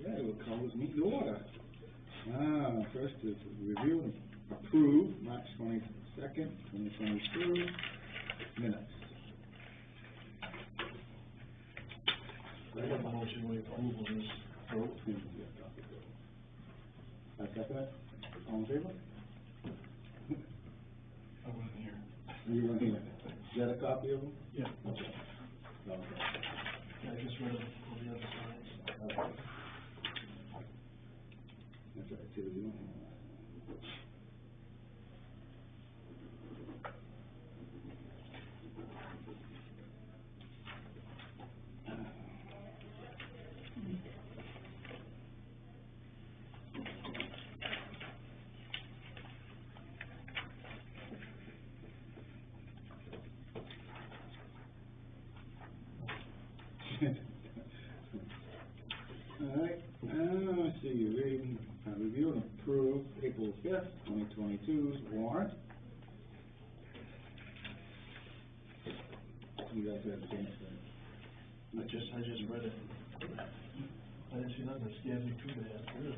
Okay, we'll call this meeting to order. First is review and approve March 22nd, 2022 minutes. I have a motion with approval of this vote. I second it. All in favor? I wasn't here. You weren't here. Is that a copy of them? Yeah. Okay. Okay. I just read it on the other side. Okay. That's right, see what you're doing. All right, let's see, review and approve April 5th, 2022's warrant. You guys have a chance to... I just read it. I didn't see nothing that scared me too bad, really.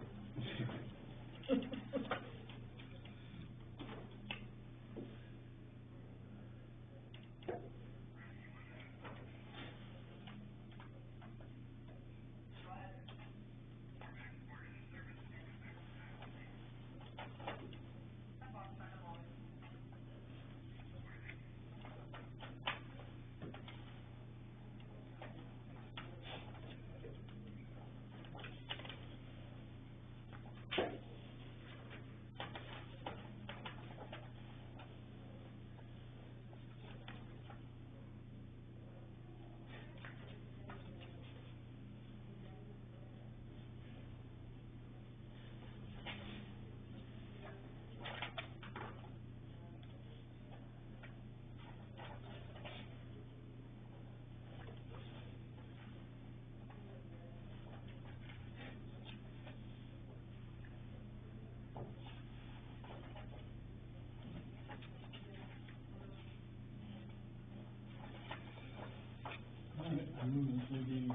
I move this will be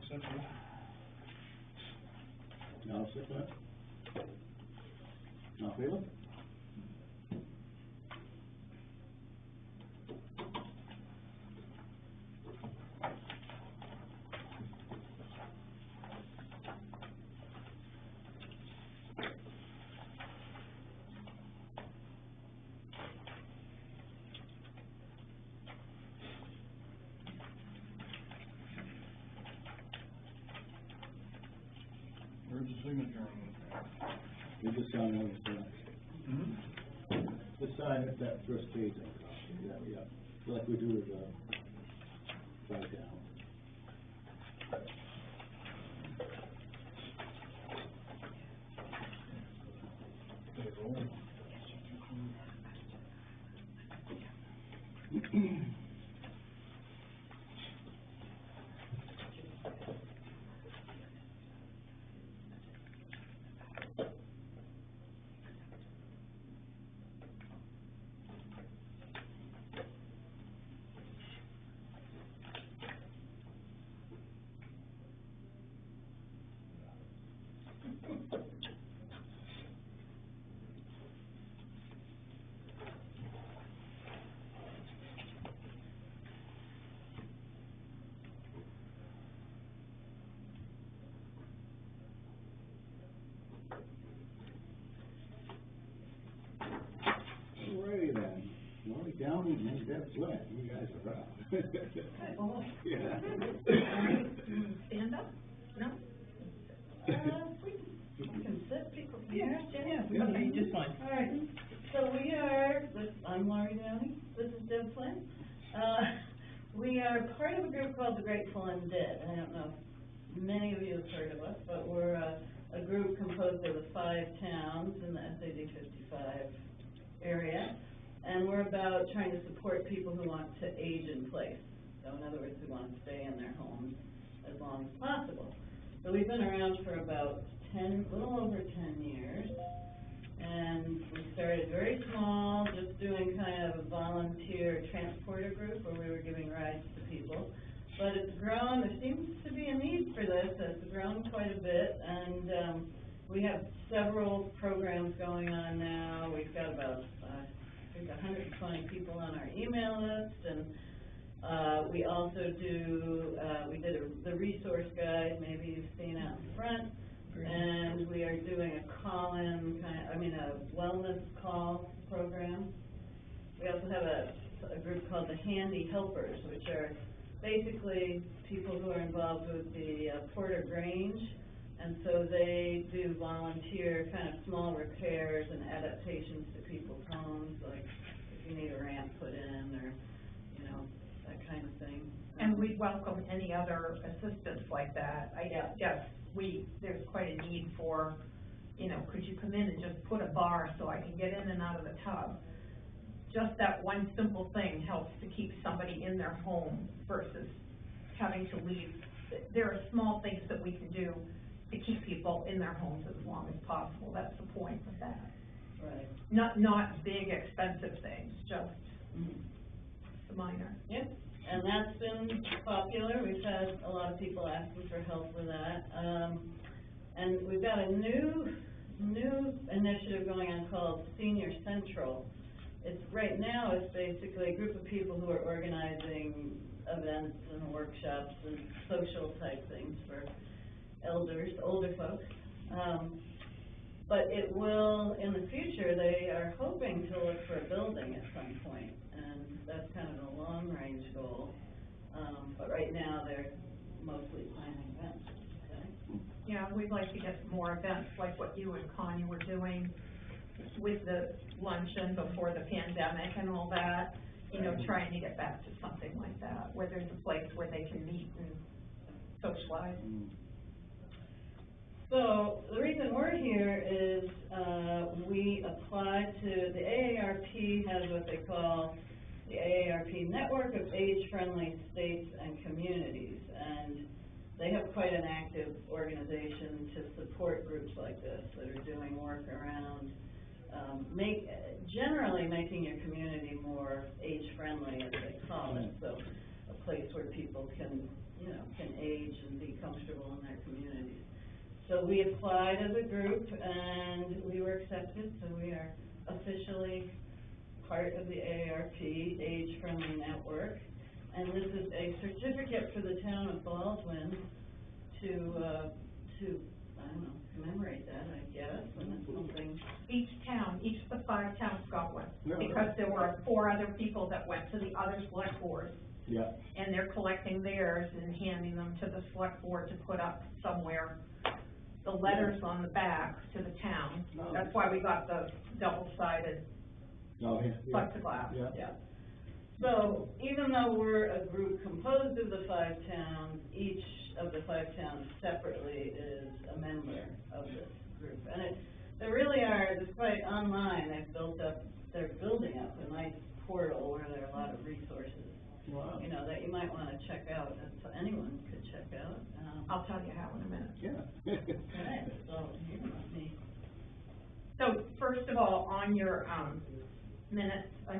accepted. I'll second that. All in favor? Where's the signature on it? You just sign on the side. Mm-hmm. Just sign it, that first page. Yeah. Like we do with, right down. Payroll. Alrighty then. Lori Downey and Deb Flynn, you guys are up. Yeah. Stand up? No? We can sit, people. Yeah, okay, just fine. All right, so I'm Lori Downey, this is Deb Flynn. We are part of a group called the Grateful Undead. I don't know if many of you have heard of us, but we're a group composed of the 5 towns in the SAD 55 area. And we're about trying to support people who want to age in place. So in other words, who want to stay in their homes as long as possible. So we've been around for about a little over 10 years. And we started very small, just doing kind of a volunteer transporter group where we were giving rides to people. but it's grown. There seems to be a need for this. It's grown quite a bit, and we have several programs going on now. We've got about, I think 120 people on our email list, and we also do, we did the resource guide, maybe you've seen out in front, and we are doing a call-in, a wellness call program. We also have a group called the Handy Helpers, which are basically people who are involved with the Porter Grange, and so they do volunteer kind of small repairs and adaptations to people's homes, like if you need a ramp put in or, you know, that kind of thing. And we welcome any other assistance like that. I guess there's quite a need for, you know, could you come in and just put a bar so I can get in and out of the tub? Just that one simple thing helps to keep somebody in their home versus having to leave. There are small things that we can do to keep people in their homes as long as possible. That's the point of that. Right. Not big, expensive things, just minor. Yep, and that's been popular. We've had a lot of people asking for help with that. And we've got a new initiative going on called Senior Central. Right now it's basically a group of people who are organizing events and workshops and social type things for older folks. But it will, in the future, they are hoping to look for a building at some point, and that's kind of a long range goal. But right now they're mostly planning events. Okay? Yeah, we'd like to get more events like what you and Connie were doing with the luncheon before the pandemic and all that, you know, trying to get back to something like that, where there's a place where they can meet and socialize. So the reason we're here is we applied to, the AARP has what they call the AARP Network of Age-Friendly States and Communities, and they have quite an active organization to support groups like this that are doing work around generally making your community more age-friendly, as they call it. So a place where people can, you know, can age and be comfortable in their communities. So we applied as a group and we were accepted, so we are officially part of the AARP Age-Friendly Network. And this is a certificate for the town of Baldwin to I don't know, commemorate that, I guess, and it's something. Each of the 5 towns got one, because there were 4 other people that went to the other select boards. Yeah. And they're collecting theirs and handing them to the select board to put up somewhere. The letters on the back to the town. That's why we got the double-sided plexiglass. Yeah. So even though we're a group composed of the 5 towns, each of the 5 towns separately is a member of this group. And there really are, despite online, they're building up a nice portal where there are a lot of resources. Wow. You know, that you might want to check out, that anyone could check out. I'll tell you how in a minute. Yeah. Okay, so here, let me. So first of all, on your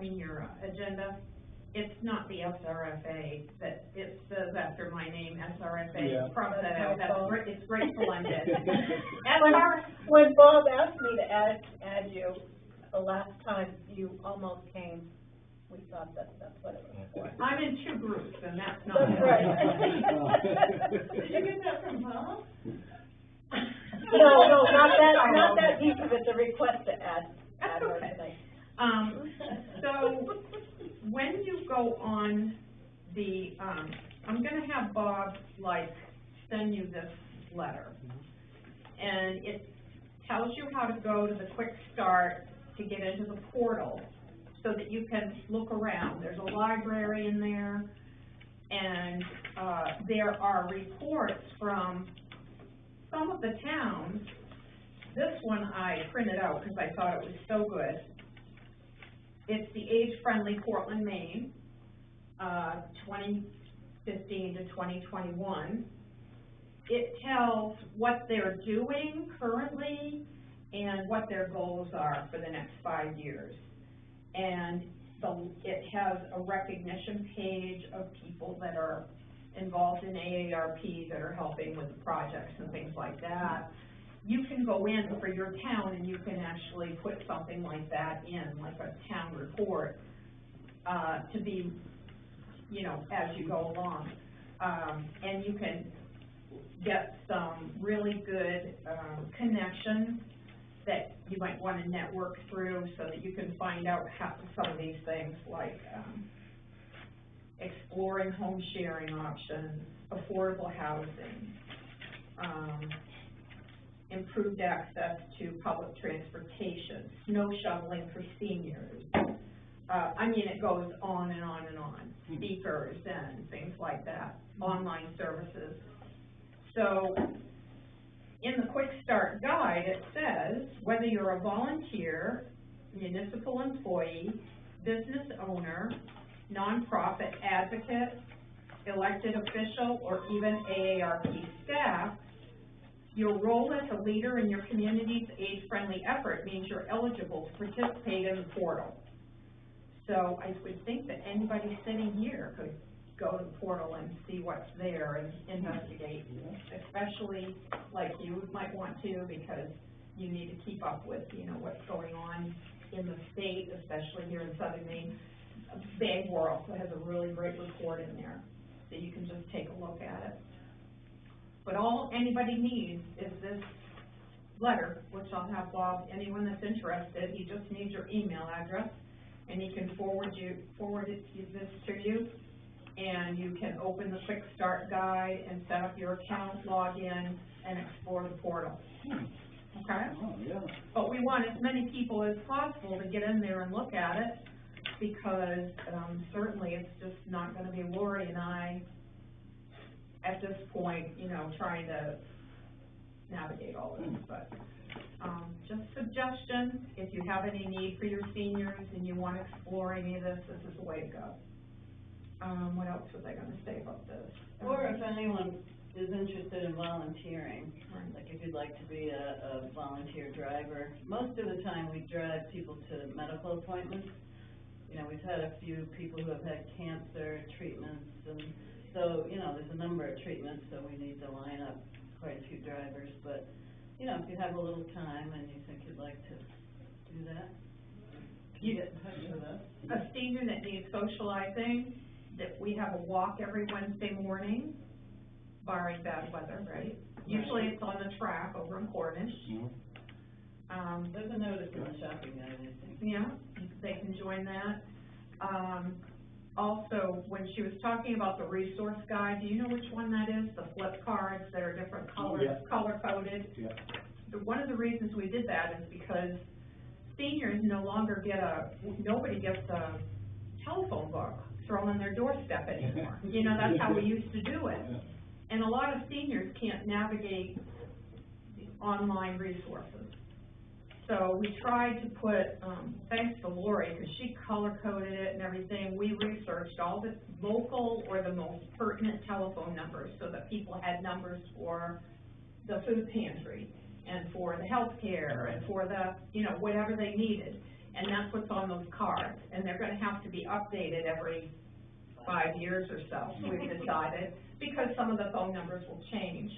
your agenda, it's not the SRFA that it says after my name, SRFA. Yeah. Cross that out. It's Grateful Undead. When Bob asked me to add you, the last time you almost came, we thought that's what it was for. I'm in 2 groups, and that's not. That's right. Did you get that from Bob? No, not that piece of it, the request to add her okay. tonight. So when you go on the, I'm gonna have Bob send you this letter. And it tells you how to go to the quick start to get into the portal so that you can look around. There's a library in there, and there are reports from some of the towns. This one I printed out because I thought it was so good. It's the Age-Friendly Portland, Maine, 2015 to 2021. It tells what they're doing currently and what their goals are for the next 5 years. And it has a recognition page of people that are involved in AARP that are helping with the projects and things like that, you can go in for your town and you can actually put something like that in, like a town report, to be, you know, as you go along. And you can get some really good, connections that you might wanna network through so that you can find out how, some of these things like, exploring home sharing options, affordable housing, improved access to public transportation, snow shoveling for seniors. I mean, it goes on and on and on, speakers and things like that, online services. So, in the Quick Start Guide, it says, whether you're a volunteer, municipal employee, business owner, nonprofit advocate, elected official, or even AARP staff, your role as a leader in your community's age-friendly effort means you're eligible to participate in the portal. So I would think that anybody sitting here could go to the portal and see what's there and investigate, especially like you might want to, because you need to keep up with, you know, what's going on in the state, especially here in southern Maine. Bangor also has a really great report in there, so you can just take a look at it. But all anybody needs is this letter, which I'll have Bob, anyone that's interested, he just needs your email address, and he can forward this to you, and you can open the Quick Start Guide and set up your account, log in, and explore the portal. Okay? Oh, yeah. But we want as many people as possible to get in there and look at it, because certainly it's just not gonna be Lori and I at this point, you know, trying to navigate all this, but just suggestion, if you have any need for your seniors and you want to explore any of this, this is the way to go. What else was I gonna say about this? Or if anyone is interested in volunteering, Right. like if you'd like to be a volunteer driver. Most of the time, we drive people to medical appointments. You know, we've had a few people who have had cancer treatments, and so, you know, there's a number of treatments, so we need to line up quite a few drivers. But, you know, if you have a little time and you think you'd like to do that, you get in touch with us. A senior that needs socializing, that we have a walk every Wednesday morning, barring bad weather, right? Usually it's on the track over in Cornish. There's a notice in the shopping guide, I think. Yeah, they can join that. Also, when she was talking about the resource guide, do you know which one that is? The flip cards that are different colors, Yeah. color-coded? Yeah. One of the reasons we did that is because seniors no longer nobody gets a telephone book thrown on their doorstep anymore. You know, that's how we used to do it. Yeah. And a lot of seniors can't navigate the online resources. So we tried to put, thanks to Lori, because she color-coded it and everything, we researched all the local or the most pertinent telephone numbers so that people had numbers for the food pantry and for the healthcare and for the, you know, whatever they needed. And that's what's on those cards. And they're gonna have to be updated every 5 years or so, we've decided, because some of the phone numbers will change.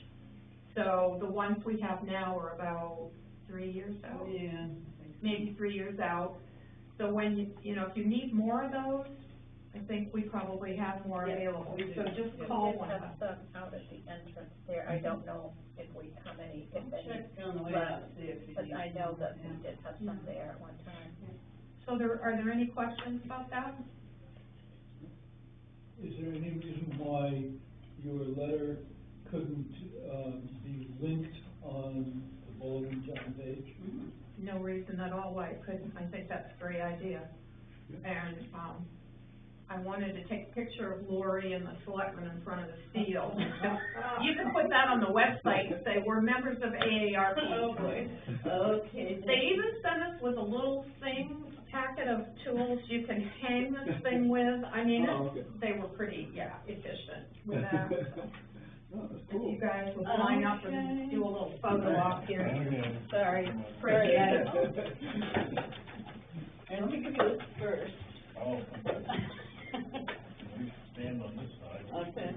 So the ones we have now are about 3 years out. Yeah. Maybe 3 years out. So when you know, if you need more of those, I think we probably have more Yeah, available. we do. So just We call did one have of us. some out at the entrance there, I don't know how many, if any, Check on the way out, see if you but need. I know that we Yeah. did have some there at one time. So are there any questions about that? Is there any reason why your letter couldn't, be linked on the bulletin town page? No reason at all why it couldn't. I think that's a great idea. And, I wanted to take a picture of Lori and the selectmen in front of the steel. You can put that on the website and say, we're members of AARP. Oh, boy. Okay. They even sent us with a little thing, packet of tools you can hang this thing with. I mean, Oh, okay. they were pretty, efficient with that. Oh, that's If cool. you guys would line up and do a little photo op here. Okay. Sorry, Sorry. forget it. And let me give you this first. Oh, okay. Stand on this side. Okay.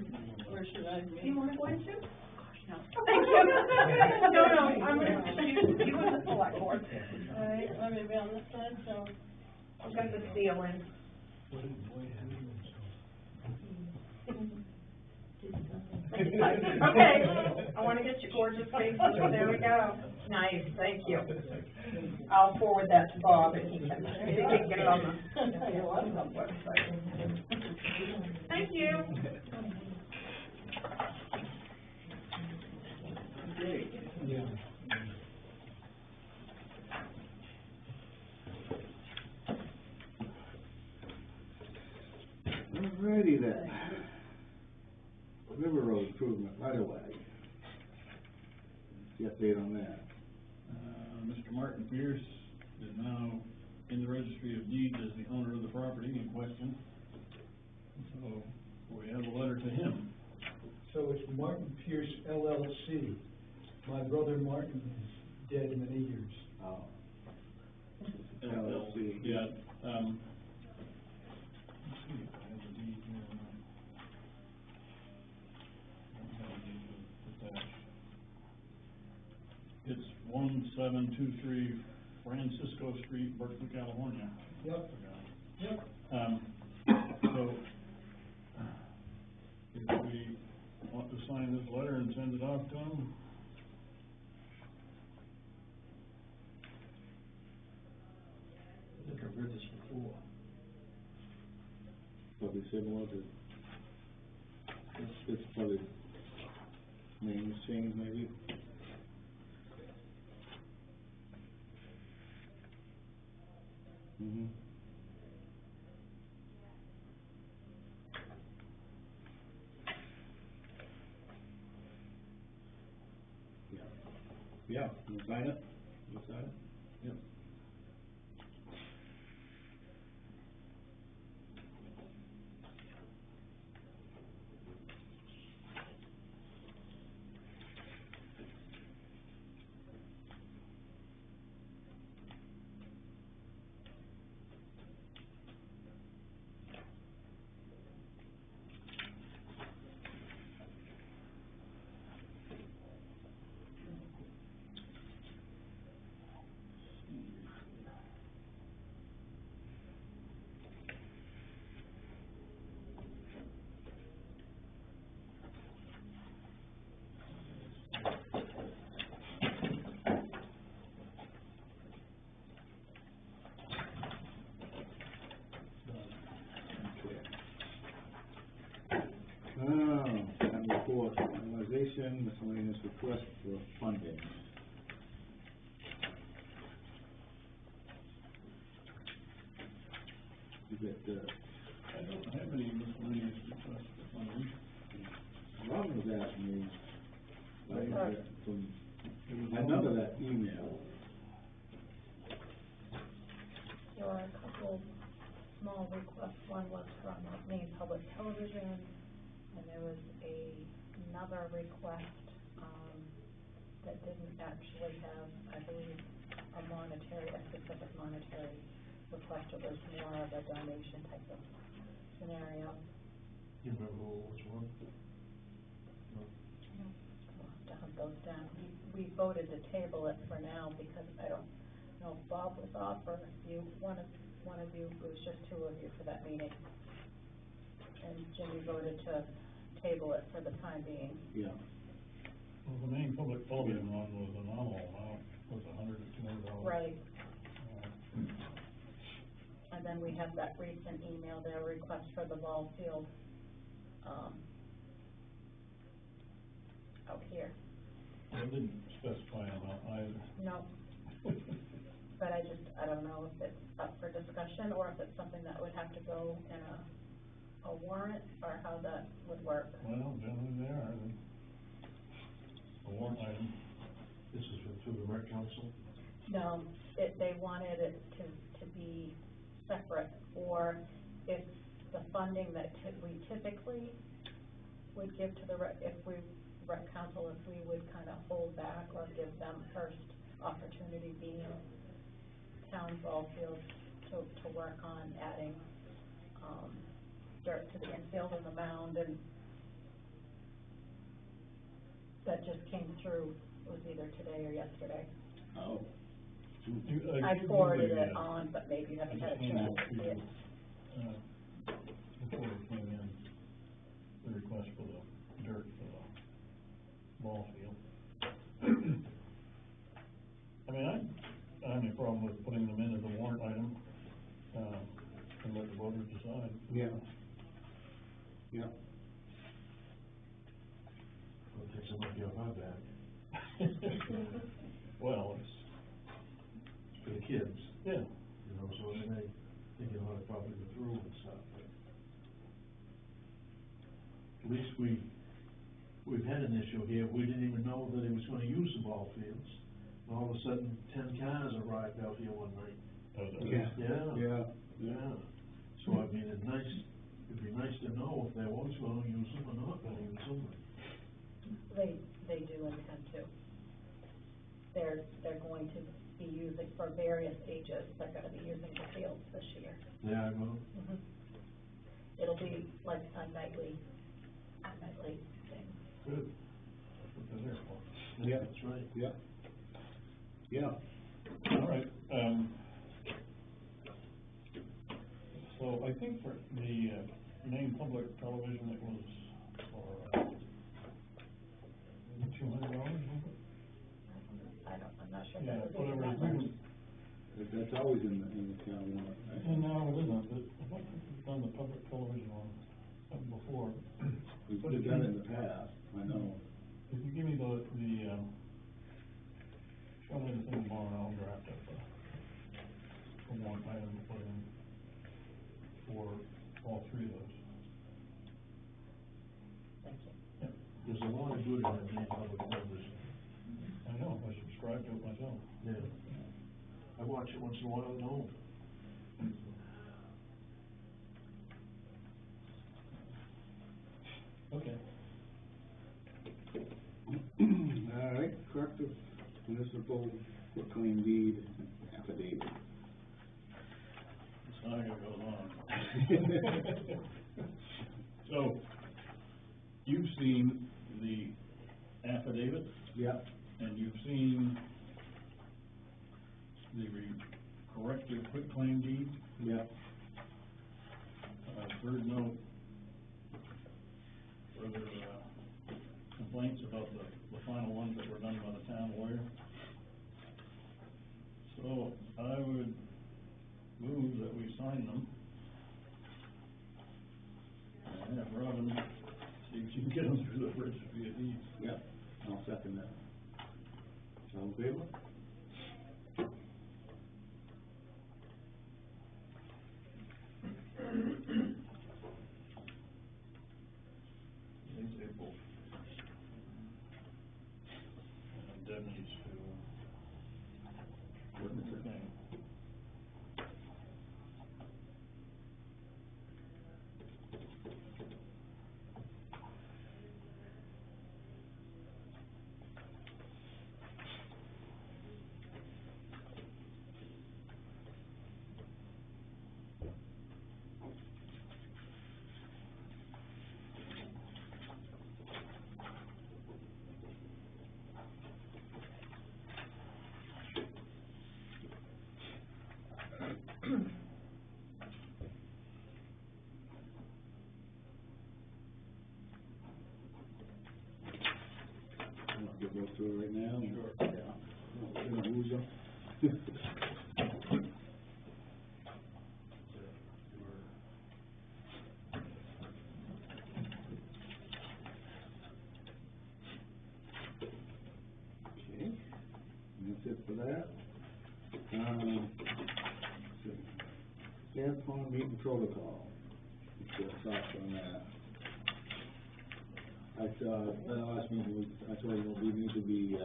or should I? Do you wanna go in too? No. Thank you. No, I'm gonna just use you and the select board. All right, let me be on this side, so. I've got the seal in. Okay, I wanna get your gorgeous faces, there we go. Nice, thank you. I'll forward that to Bob and he can get it on the website. Thank you. Great. Yeah. Alrighty then. River Road improvement right away. The update on that. Mr. Martin Pierce is now in the registry of deeds as the owner of the property in question. So we have a letter to him. So it's Martin Pierce LLC. My brother Martin is dead many years. Oh. LLC. Yeah, let's see if I have the deed here or not. I don't have the deed attached. It's 1723 Francisco Street, Berkeley, California. Yep. Yep. So, if we want to sign this letter and send it off to him, I think I've read this before. Probably similar to, it's probably names changed maybe. Mm-hmm. Yeah. Yeah, you sign it? You sign it? Yep. And report, analyzation, miscellaneous request for funding. You get, I don't have any miscellaneous requests for funding. Ron was asking me, I remember that email. There were a couple small requests. One was from Maine Public Television, and there was another request, that didn't actually have, I believe, a specific monetary request. It was more of a donation type of scenario. You remember which one? No. We'll have to hunt those down. We voted to table it for now because I don't know if Bob was off or if you, one of you, it was just two of you for that meeting. And Jimmy voted to table it for the time being. Yeah. Well, the main public television one was a nominal amount, was $100 to $200. Right. And then we have that recent email, their request for the ball field, out here. They didn't specify an amount either. No. But I don't know if it's up for discussion or if it's something that would have to go in a warrant or how that would work. Well, generally they are, a warrant item. This is through the rec council? No, they wanted it to be separate, or if the funding that we typically would give to the rec council, if we would kind of hold back or give them first opportunity being town ball fields to work on adding, dirt to the infield and the mound and that just came through, it was either today or yesterday. Oh. I forwarded it on, but maybe you haven't had a chance to see it. Before it came in, the request for the dirt for the ball field. I mean, I don't have any problem with putting them in as a warrant item, and let the voters decide. Yeah. Yeah. We'll take some money off our back. Well, it's, For the kids, yeah, you know, so they may think of how to probably go through and stuff, but at least we've had an issue here, we didn't even know that he was gonna use the ball fields. And all of a sudden, 10 cars arrived out here one night. Yeah. Yeah. So I mean, it'd be nice to know if they was gonna use them or not gonna use them. They do intend to. They're going to be using, for various ages, they're gonna be using the fields this year. Yeah, well, It'll be like a nightly thing. good, that's what they're there for. Yeah. That's right. Yeah. Yeah. All right, so I think for the, main public television, it was for, $200, I'm not sure if yeah, that was whatever, even that much. That's always in the town warrant, right? and now it isn't, but I thought we've done the public television one before. We've But if done it you- in the past, I know. If you give me show me the thing tomorrow, and I'll draft up a warrant item to put in for all three of those. Thank you. Yep, There's a lot of good in that main public television. I know, I subscribe to it myself. Yeah. I watch it once in a while at home. Okay. All right, corrective municipal quitclaim deed affidavit. The saga goes on. So, you've seen the affidavit, Yeah. and you've seen the corrective quitclaim deed. Yeah. Third note, further, complaints about the final ones that were done by the town lawyer. So, I would move that we sign them. And have Robin, see if she can get them through the registry of deeds. Yeah, I'll second that. All in favor? Thanks, April. And Deb needs to, witness her name. You want to go through it right now? Sure. Yeah. We're gonna lose them. Okay, and that's it for that. Sand Pond meeting protocol. Let's get thoughts on that. I thought, last meeting, I told you, we need to be,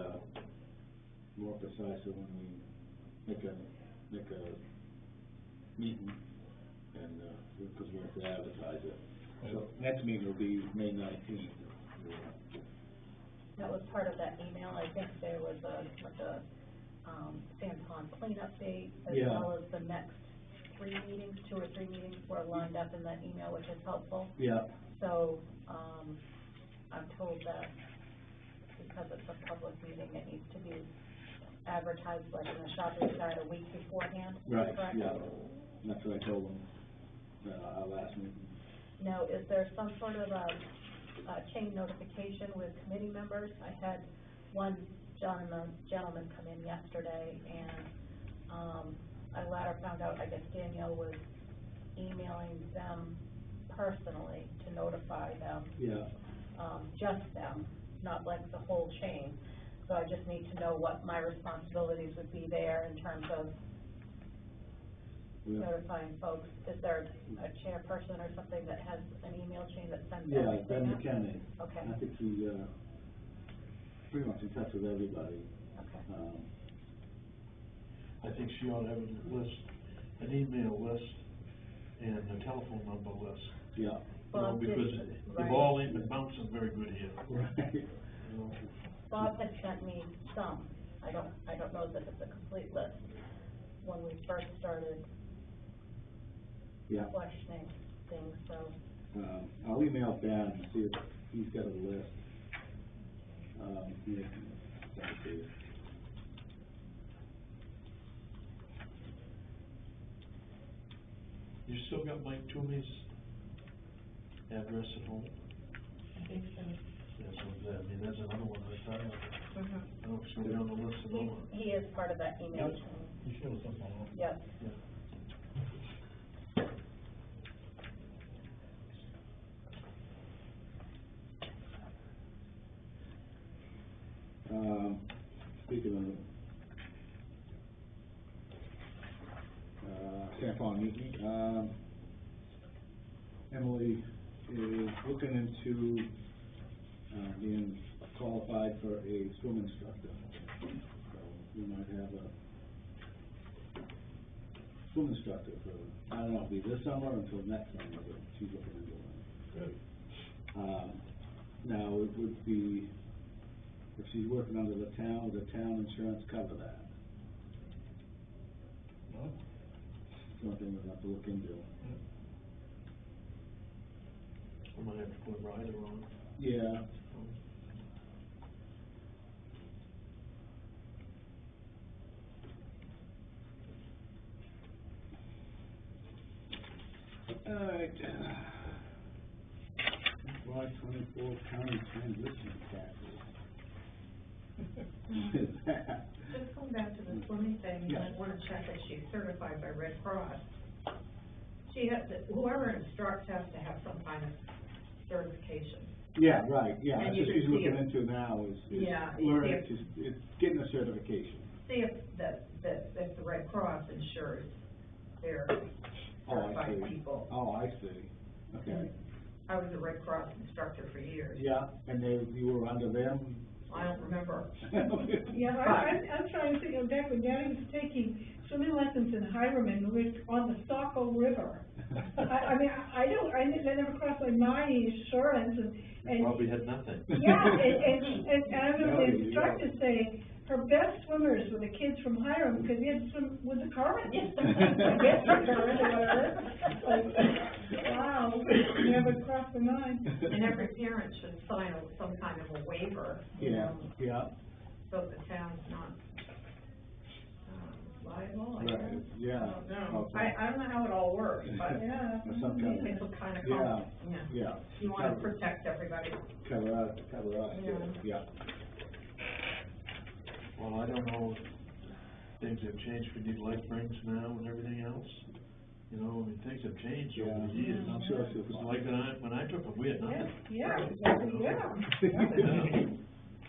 more precise when we make a meeting, and, because we have to advertise it. So, next meeting will be May 19th. That was part of that email. I think there was like a Sand Pond cleanup date, as Yeah. well as the next 2 or 3 meetings were lined up in that email, which is helpful. Yeah. So, I'm told that because it's a public meeting, it needs to be advertised like in the shopping guide a week beforehand, Right, correct? yeah, that's what I told them, our last meeting. Now, is there some sort of a chain notification with committee members? I had one gentleman come in yesterday, and, I later found out, I guess Danielle was emailing them personally to notify them. Yeah. Just them, not like the whole chain. So I just need to know what my responsibilities would be there in terms of notifying folks. Is there a chairperson or something that has an email chain that sends everything Ben out? McKenney. Okay. I think he's, pretty much in touch with everybody. Okay. I think she ought to have a list, an email list, and a telephone number list. Yeah. You know, Bob did- because right. the ball ain't been bouncing very good here. Right. You know. Bob had sent me some. I don't know that it's a complete list. When we first started Yeah. questioning things, so. I'll email Ben and see if he's got a list. Yeah, send it to you. You still got Mike Toomey's address at home? I think so. Yeah, so that, I mean, that's another one that's on, Mhm. I don't know if it's gonna be on the list or not. He is part of that email Yep. chain. You shows up on it. Yes. Yeah. Speaking of, San Juan meeting, Emily is looking into, being qualified for a swim instructor. So we might have a swim instructor for, I don't know, it'll be this summer until next summer, but she's looking into it. Good. Now, it would be, if she's working under the town insurance cover that? No? Something we'll have to look into. I might have to put a rider on. Yeah. All right. FY 24 county transition taxes. Just going back to the swimming thing, Yeah. I wanna check that she's certified by Red Cross. She has to, whoever instructs has to have some kind of certification. Yeah, right, yeah, And that's you what can she's see looking it. into now is Yeah, learning, see it's getting a certification. See if if the Red Cross insures their Oh, I certified see. people. Oh, I see, okay. I was a Red Cross instructor for years. Yeah, and you were under them? I don't remember. Yeah, I'm trying to think of back when Daddy was taking swimming lessons in Hiram, and we were on the Saco River. I mean, that never crossed my mind, insurance, and. Probably had nothing. Yeah, and I remember No, the you instructor saying, her best swimmers were the kids from Hiram, because they had to swim with the current. I guess the current or whatever. Like, wow, never crossed my mind. And every parent should sign some kind of a waiver, you Yeah, know, yeah, so the town's not, liable, I right, guess. yeah. I don't know. Okay. I don't know how it all works, but Yeah. Or some kind of, it's kind of, yeah, yeah. yeah. You wanna protect everybody. Cover us, Yeah. yeah. Well, I don't know, if things have changed, we need life rings now and everything else. You know, I mean, things have changed over the years. I'm sure it's It's like when I took them, we had nothing. Yeah, You exactly, know? yeah. Yeah.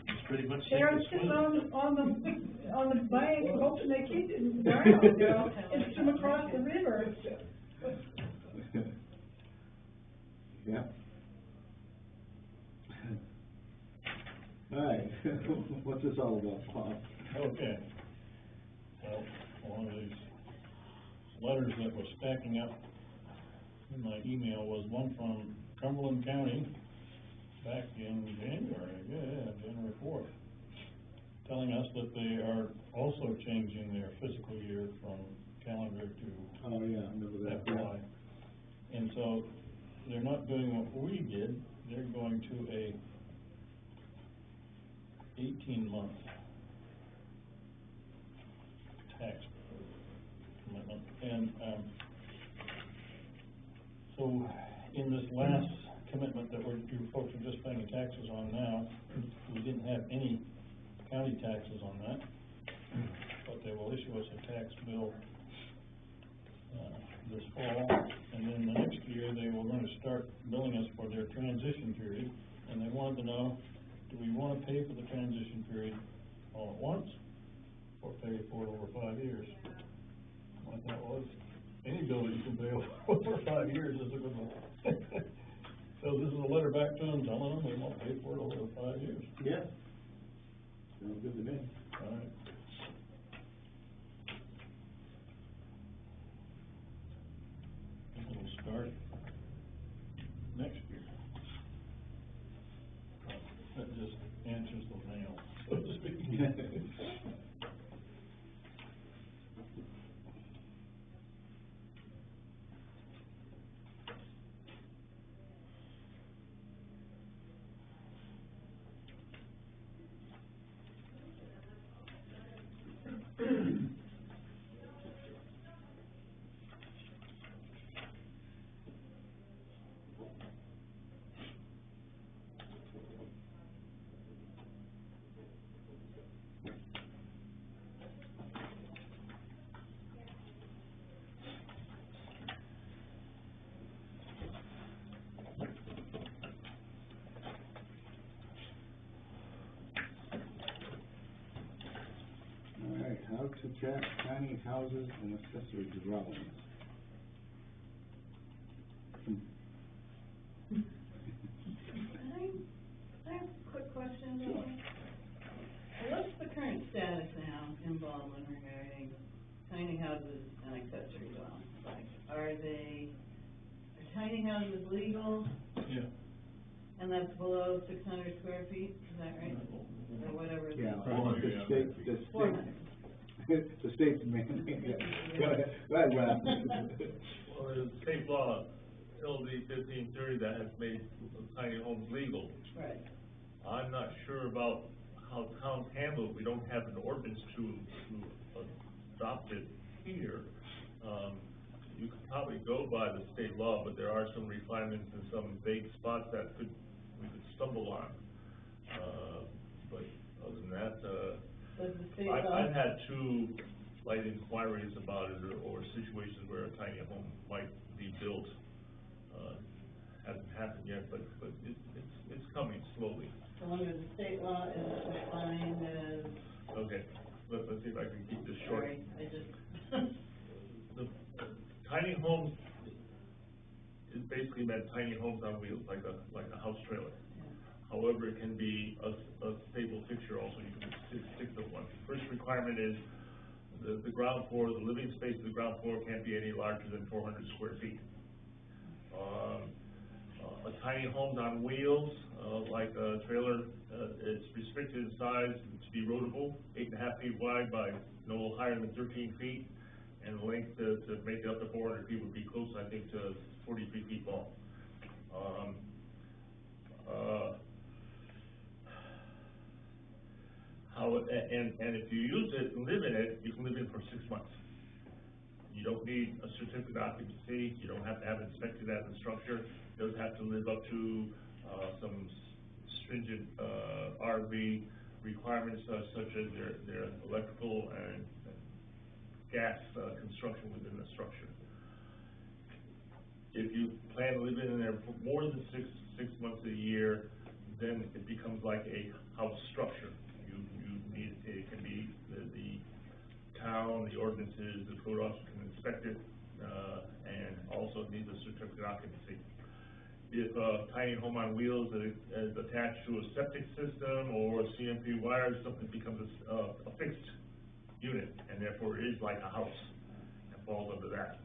It's pretty much. Parents sitting on the bank hoping their kid didn't drown, you know, and swim across the river. Yeah. All right, what's this all about, Bob? Okay. Well, one of these letters that was stacking up in my email was one from Cumberland County back in January 4th, telling us that they are also changing their fiscal year from calendar to Oh, yeah, I remember that. FY. And so they're not doing what we did, they're going to a 18-month tax commitment. And, so in this last commitment that you folks are just paying taxes on now, we didn't have any county taxes on that, but they will issue us a tax bill this fall, and then the next year they were going to start billing us for their transition period, and they wanted to know, do we want to pay for the transition period all at once, or pay for it over 5 years? My thought was, any bill that you can pay over 5 years is a good one. So this is a letter back to them telling them they want to pay for it over 5 years. Yeah. Sounds good to me. All right. It'll start next year. That just answers the mail, so to speak. All right, how to tax tiny houses and accessory dwellings. I have a quick question about that. What's the current status now in Baldwin regarding tiny houses and accessory dwellings? Like, are tiny houses legal, Yeah. and that's below 600 square feet, is that right? Or whatever it is. Yeah, the 400. the state's mandating, go ahead, Ralph. Well, there's state law, LD 1530, that has made tiny homes legal. Right. I'm not sure about how towns handle it. We don't have an ordinance to adopt it here. You could probably go by the state law, but there are some refinements and some vague spots that we could stumble on. But other than that, Does the state law? I've had 2 light inquiries about it, or situations where a tiny home might be built. Hasn't happened yet, but it's coming slowly. So under the state law is defined as. Okay, let's see if I can keep this short. Sorry, I just. The tiny homes is basically meant tiny homes on wheels, like a house trailer. However, it can be a stable fixture also. You can stick to one. First requirement is the ground floor, the living space of the ground floor can't be any larger than 400 square feet. A tiny homes on wheels, like a trailer, it's restricted in size to be roadable, 8.5 feet wide by no higher than 13 feet, and the length to make it up to 400 feet would be close, I think, to 43 feet long. And if you use it and live in it, you can live in it for 6 months. You don't need a certificate of occupancy. You don't have to have it inspected as a structure. It doesn't have to live up to some stringent RV requirements, such as their electrical and gas construction within the structure. If you plan to live in there for more than six months a year, then it becomes like a house structure. You need, it can be the town, the ordinances, the code officer can inspect it, and also needs a certificate of occupancy. If a tiny home on wheels is attached to a septic system or CMP wires, something becomes a fixed unit, and therefore it is like a house and falls under that.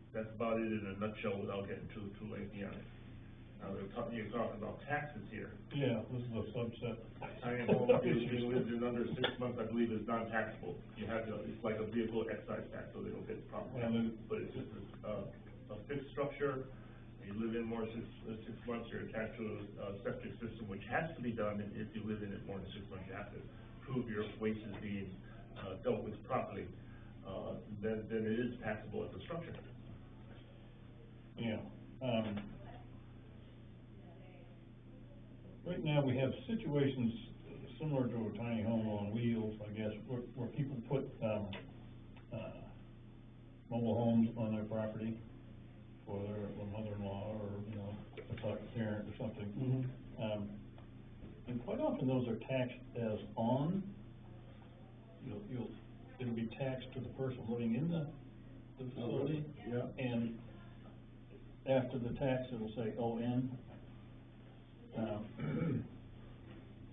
That's about it in a nutshell without getting too lengthy on it. Now, you're talking about taxes here. Yeah, this is a subset. Tiny home being lived in under 6 months, I believe, is non-taxable. You have to, it's like a vehicle excise tax, so they don't get proper tax. But it's just a fixed structure, You live in more than 6 months, you're attached to a septic system, which has to be done, and if you live in it more than 6 months, you have to prove your waste is being, dealt with properly, then it is taxable as a structure. Yeah, right now, we have situations similar to a tiny home on wheels, I guess, where people put, mobile homes on their property for their mother-in-law or, you know, a parent or something. Mm-hmm. And quite often those are taxed as on. It'll be taxed to the person living in the facility. Yeah. And after the tax, it'll say ON.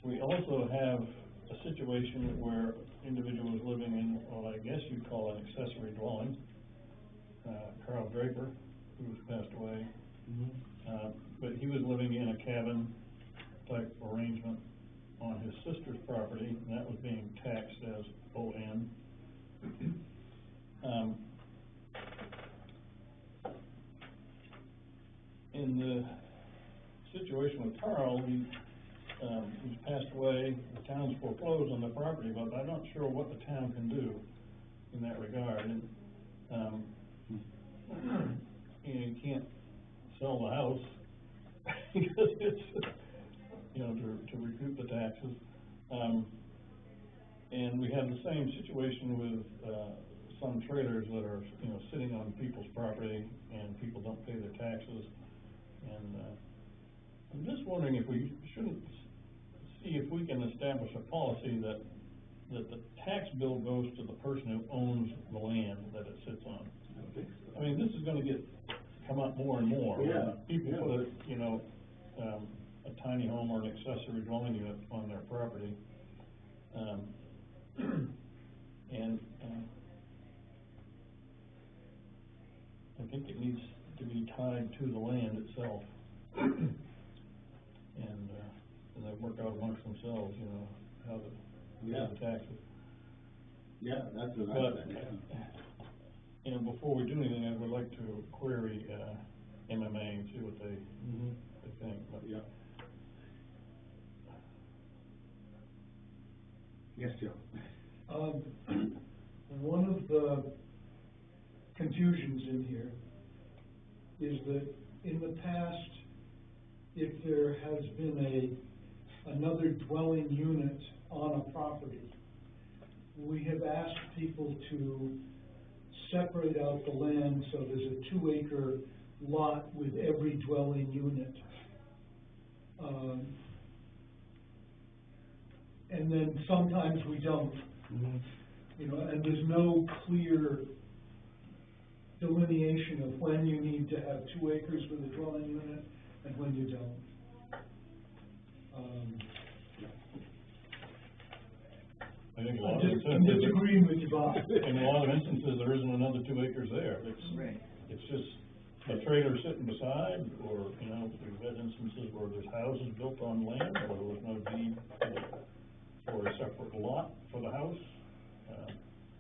We also have a situation where individual is living in what I guess you'd call an accessory dwelling. Carl Draper, who was passed away. Mm-hmm. But he was living in a cabin type arrangement on his sister's property, and that was being taxed as ON. In the situation with Carl, he's passed away, the town's foreclosed on the property, but I'm not sure what the town can do in that regard. And, you can't sell the house because it's, you know, to recoup the taxes. And we have the same situation with, some trailers that are, you know, sitting on people's property and people don't pay their taxes. And, I'm just wondering if we shouldn't see if we can establish a policy that the tax bill goes to the person who owns the land that it sits on. I think so. I mean, this is gonna come up more and more. Yeah. People Yeah. put, you know, a tiny home or an accessory dwelling unit on their property. And, I think it needs to be tied to the land itself. And they work out amongst themselves, you know, how Yeah. the taxes. Yeah, that's what I But, said, yeah. you know, before we do anything, I would like to query, MMA and see what they think, but. Yeah. Yes, Joe. One of the confusions in here is that in the past, if there has been another dwelling unit on a property, we have asked people to separate out the land so there's a 2-acre lot with every dwelling unit. And then sometimes we don't. Mm-hmm. You know, and there's no clear delineation of when you need to have 2 acres with a dwelling unit and when you don't. I think a lot of I'm instances, disagreeing with you, Bob. in a lot of instances, there isn't another 2 acres there. It's just a trailer sitting beside, or, you know, we've had instances where there's houses built on land, or there was no deed for a separate lot for the house.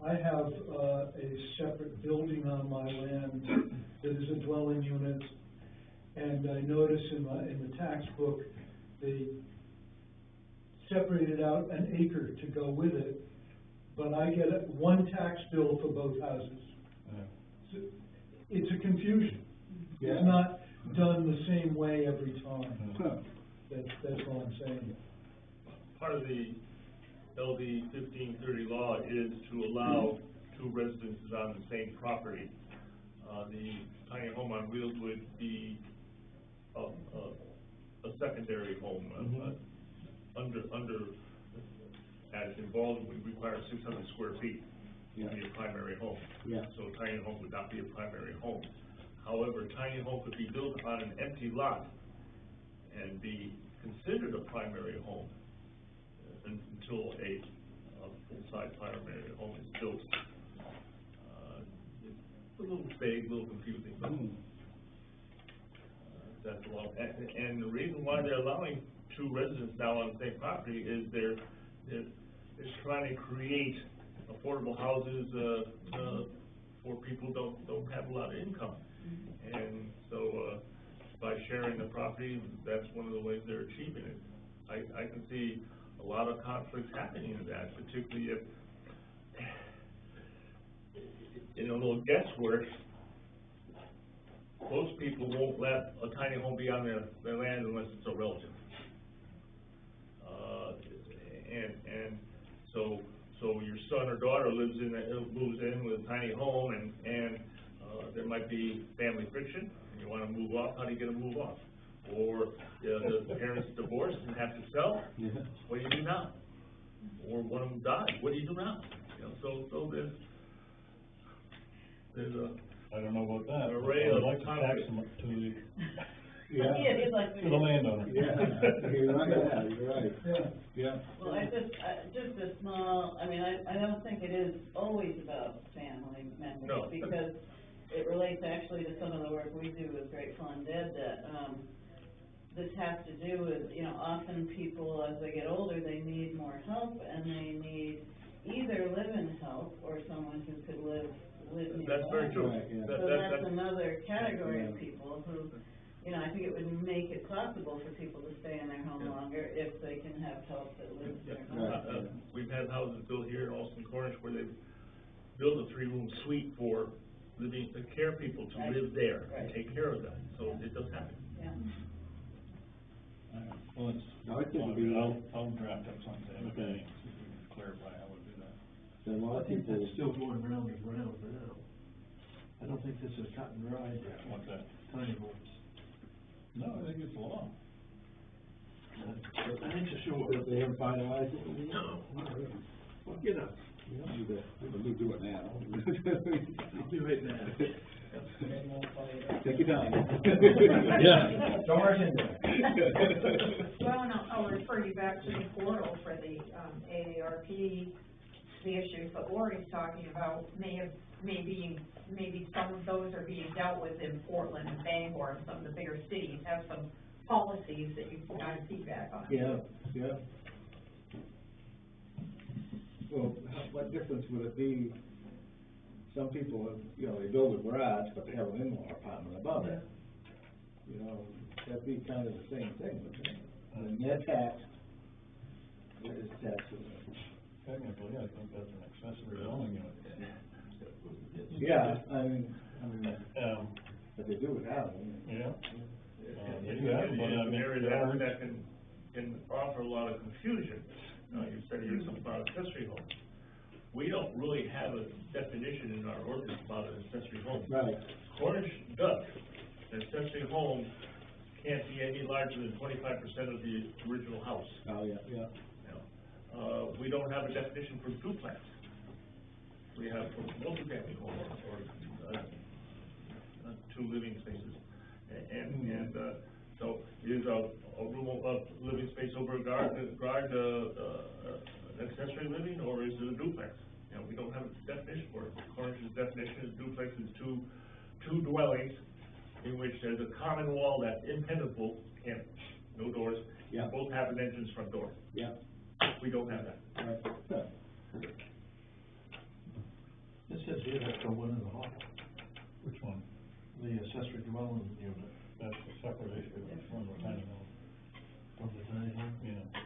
I have a separate building on my land that is a dwelling unit, and I notice in the tax book, they separated out an acre to go with it, but I get one tax bill for both houses. So it's a confusion. Yeah. It's not done the same way every time. Huh. That's all I'm saying. Part of the LD 1530 law is to allow 2 residences on the same property. The tiny home on wheels would be a secondary home. Under as involved, we require 600 square feet to be a primary home. Yeah. So a tiny home would not be a primary home. However, a tiny home could be built on an empty lot and be considered a primary home until a full-size primary home is built. It's a little vague, a little confusing, but that's the law. And the reason why they're allowing 2 residents now on the same property is they're trying to create affordable houses for people who don't have a lot of income. And so by sharing the property, that's one of the ways they're achieving it. I can see a lot of conflicts happening in that, particularly if, in a little guesswork, most people won't let a tiny home be on their land unless it's a relative. So your son or daughter moves in with a tiny home, and there might be family friction, and you wanna move off, how do you get a move off? Or the parents divorce and have to sell, what do you do now? Or one of them dies, what do you do now? You know, so there's a, I don't know about that. Array I'd of like to tax conflict. them to the, Yeah, he'd like to the landowner. Yeah, you're right. Yeah. Well, just a small, I mean, I don't think it is always about family members. No. Because it relates actually to some of the work we do with Grateful Undead, that, this has to do with, you know, often people, as they get older, they need more help, and they need either live-in help or someone who could live nearby. that's very true. Right, yeah. So that's another category of Yeah. people who, you know, I think it would make it possible for people to stay in their home Yeah. longer if they can have help that lives Yeah, nearby. we've had houses built here in Austin Cornish where they've built a 3-room suite for living, care people to Right. live there and Right. take care of them, so it does happen. Yeah. Well, it's, No, it could be- I'll draft up something, Okay. okay, so we can clarify how we do that. So a lot I of think people, that's still going round and round now. I don't think this is cut and dried yet. What's that? Tiny homes. No, I think it's a law. I ain't so sure. they haven't finalized it? No. Well, get up. We don't need to, we do it now. I'll be right back. Take your time. Yeah. Don't rush into it. Well, and I'll refer you back to the portal for the, AARP, the issues that Lori's talking about maybe some of those are being dealt with in Portland and Bangor, and some of the bigger cities have some policies that you can kind of feedback on. Yeah. Well, what difference would it be, some people, you know, they build a garage, but they have an in-law apartment above it. You know, that'd be kind of the same thing, wouldn't it? And they're taxed, what is taxed? Technically, I think that's an accessory dwelling unit. Yeah, I mean, but they do it now. Yeah. It's They do have, but I an mean, area there are- that can offer a lot of confusion. You said here's something about accessory homes. We don't really have a definition in our ordinance about an accessory home. Right. Cornish does. An accessory home can't be any larger than 25% of the original house. Oh, yeah. You know. We don't have a definition for duplex. We have for multifamily homes or two living spaces. So is a room of living space over a garage, accessory living, or is it a duplex? You know, we don't have a definition for it. Cornish's definition is duplex is two dwellings in which there's a common wall that's impenetrable, no doors. Yeah. Both have an entrance front door. Yeah. We don't have that. Right. This says here that's the one in the hall, Which one? the accessory dwelling unit That's a separate issue, it's one of the tiny home. from the tiny home. Yeah.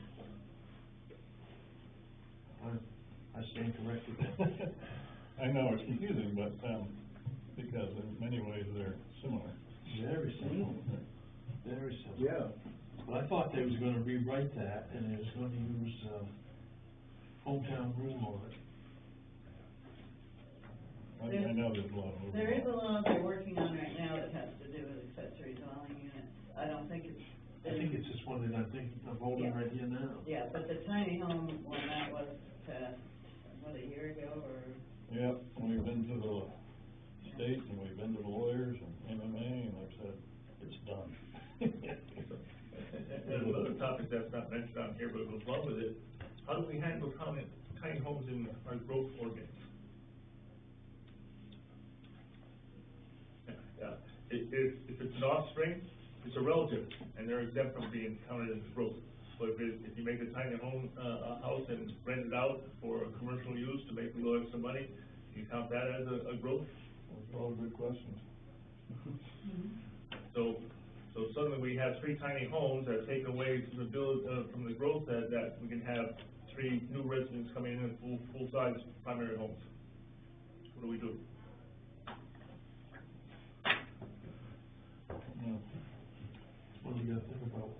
I stand corrected. I know, it's confusing, but, because in many ways they're similar. Very simple, very simple. Yeah. But I thought they was gonna rewrite that, and they was gonna use, hometown rule on it. I know there's a lot of. There is a law they're working on right now that has to do with accessory dwelling units. I don't think it's. I think it's this one that I'm thinking of holding Yeah. right here now. Yeah, but the tiny home one, that was passed, what, a year ago, or? Yep, we've been to the state and we've been to the lawyers and MMA and they've said, it's done. And another topic that's not mentioned on here, but goes along with it, how do we handle tiny homes in our growth ordinance? If it's an offspring, it's a relative, and they're exempt from being counted as growth. But if you make a tiny home, a house and rent it out for commercial use to make a little extra money, you count that as a growth? Those are all good questions. So, So suddenly we have 3 tiny homes that take away from the growth that we can have 3 new residents coming in full-size primary homes. What do we do? Yeah. What do you gotta think about?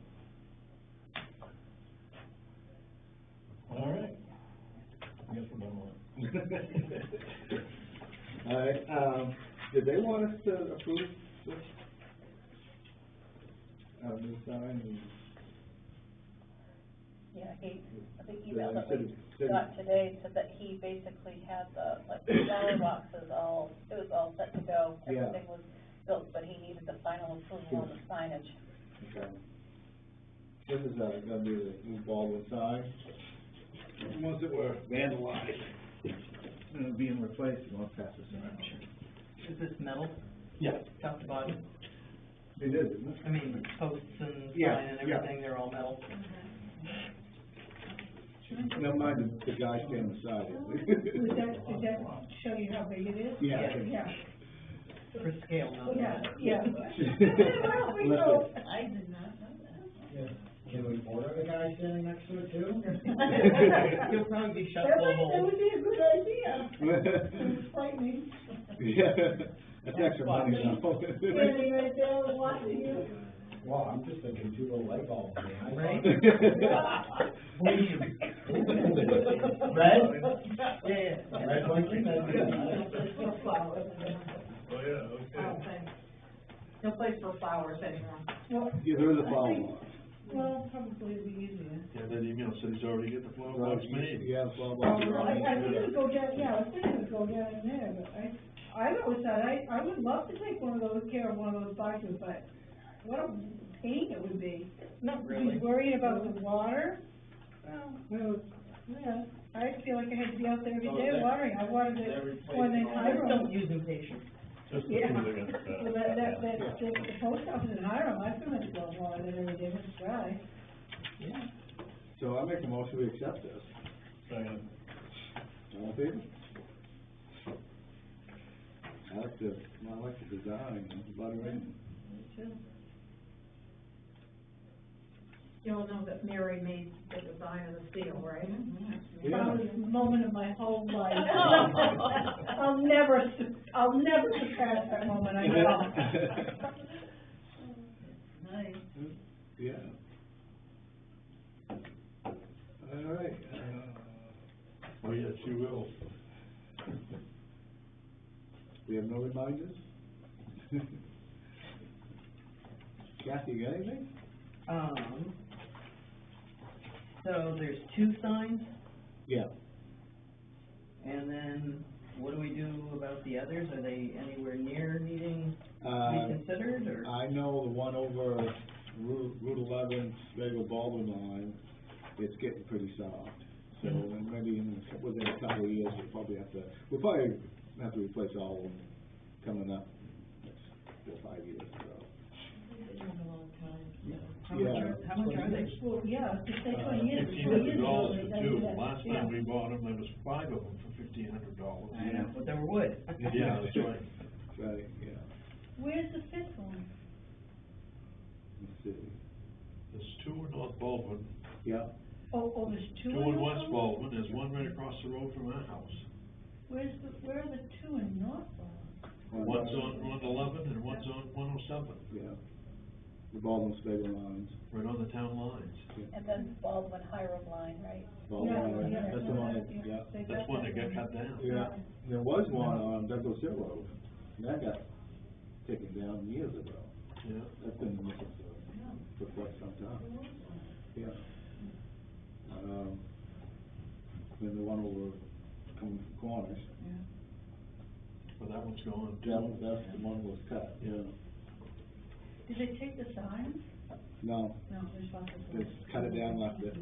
All right. I guess we're done with it. All right, did they want us to approve this? New sign and? Yeah, the Yeah, email that we said- got today said that he basically had the flower boxes it was all set to go. Yeah. Everything was built, but he needed the final approval on the signage. Okay. This is, gonna be the new Baldwin sign. The ones that were vandalized, being replaced, you want to pass this around. Is this metal, Yeah. top to bottom? It is, isn't it? I mean, the posts and Yeah, sign and yeah. everything, they're all metal? Never mind the guy standing beside it. Did that show you how big it is? Yeah. Yeah, For scale, not. yeah. Listen. I did not know that. Yeah. Can we order the guy standing next to it too? You'll probably be shot That full of would holes. be a good idea. It was frightening. Yeah, that's extra money now. Standing right there watching you. Well, I'm just thinking 2 little light bulbs. Right? What do you? Red? Yeah. Red blinking, that's good. For flowers. Oh, yeah, okay. No place for flowers anymore. Well, Yeah, there is a I flower think- box. Well, probably it'd be easier. Yeah, that email said he's already got the flower box made. Yeah, the flower Oh, box. well, I think it would go down, yeah, I was thinking it would go down in there, but I always thought, I would love to take care of one of those boxes, but what a pain it would be. Not Be really. worried about the water. Well, yeah, I feel like I had to be out there every day watering. I watered it more than I just Hiram. don't use impatient. Just the Yeah. two that got, Well, the post office in Hiram, I still have to go and water it every day when it's dry. Yeah. So I make a motion to accept this. second. All in favor? I like the design, it's buttering. You all know that Mary made the design of the seal, right? Yeah. Probably the moment of my whole life. I'll never surpass that moment, I know. Nice. Yeah. All right, Oh, yes, you will. we have no reminders? Kathy, you got anything? So there's 2 signs, Yeah. and then what do we do about the others? Are they anywhere near needing to be considered, or? I know the one over Route 11, Vega Baldwin line, it's getting pretty soft. So and maybe within a couple of years, we'll probably have to replace all of them coming up next 4 or 5 years, so. How much are they? Well, yeah, to say 20 years. $1,500 for they 2. do that. Last Yeah. time we bought them, there was 5 of them for $1,500. I know, but they were wood. Yeah, that's right. Right, yeah, Where's the 5th one? let's see, There's 2 in North Baldwin, yeah, Oh, there's 2 2 in in West North Baldwin, there's 1 right across the road from our house. Where are the 2 in North Baldwin? One's on 111 and one's on 107, yeah, the Baldwin Vega lines. right on the town lines. And then Baldwin Hiram line, right? Baldwin, right? Yeah, That's the one that, yeah. They That's one that got cut down. Yeah, there was one on Douglas Hill Road, and that got taken down years ago. Yeah. That's been missing for quite some time. Yeah. Then the one over coming from Corners, But that one's gone too. that's the one was cut, yeah. Did they take the signs? No, No, there's one. they cut it down, left it,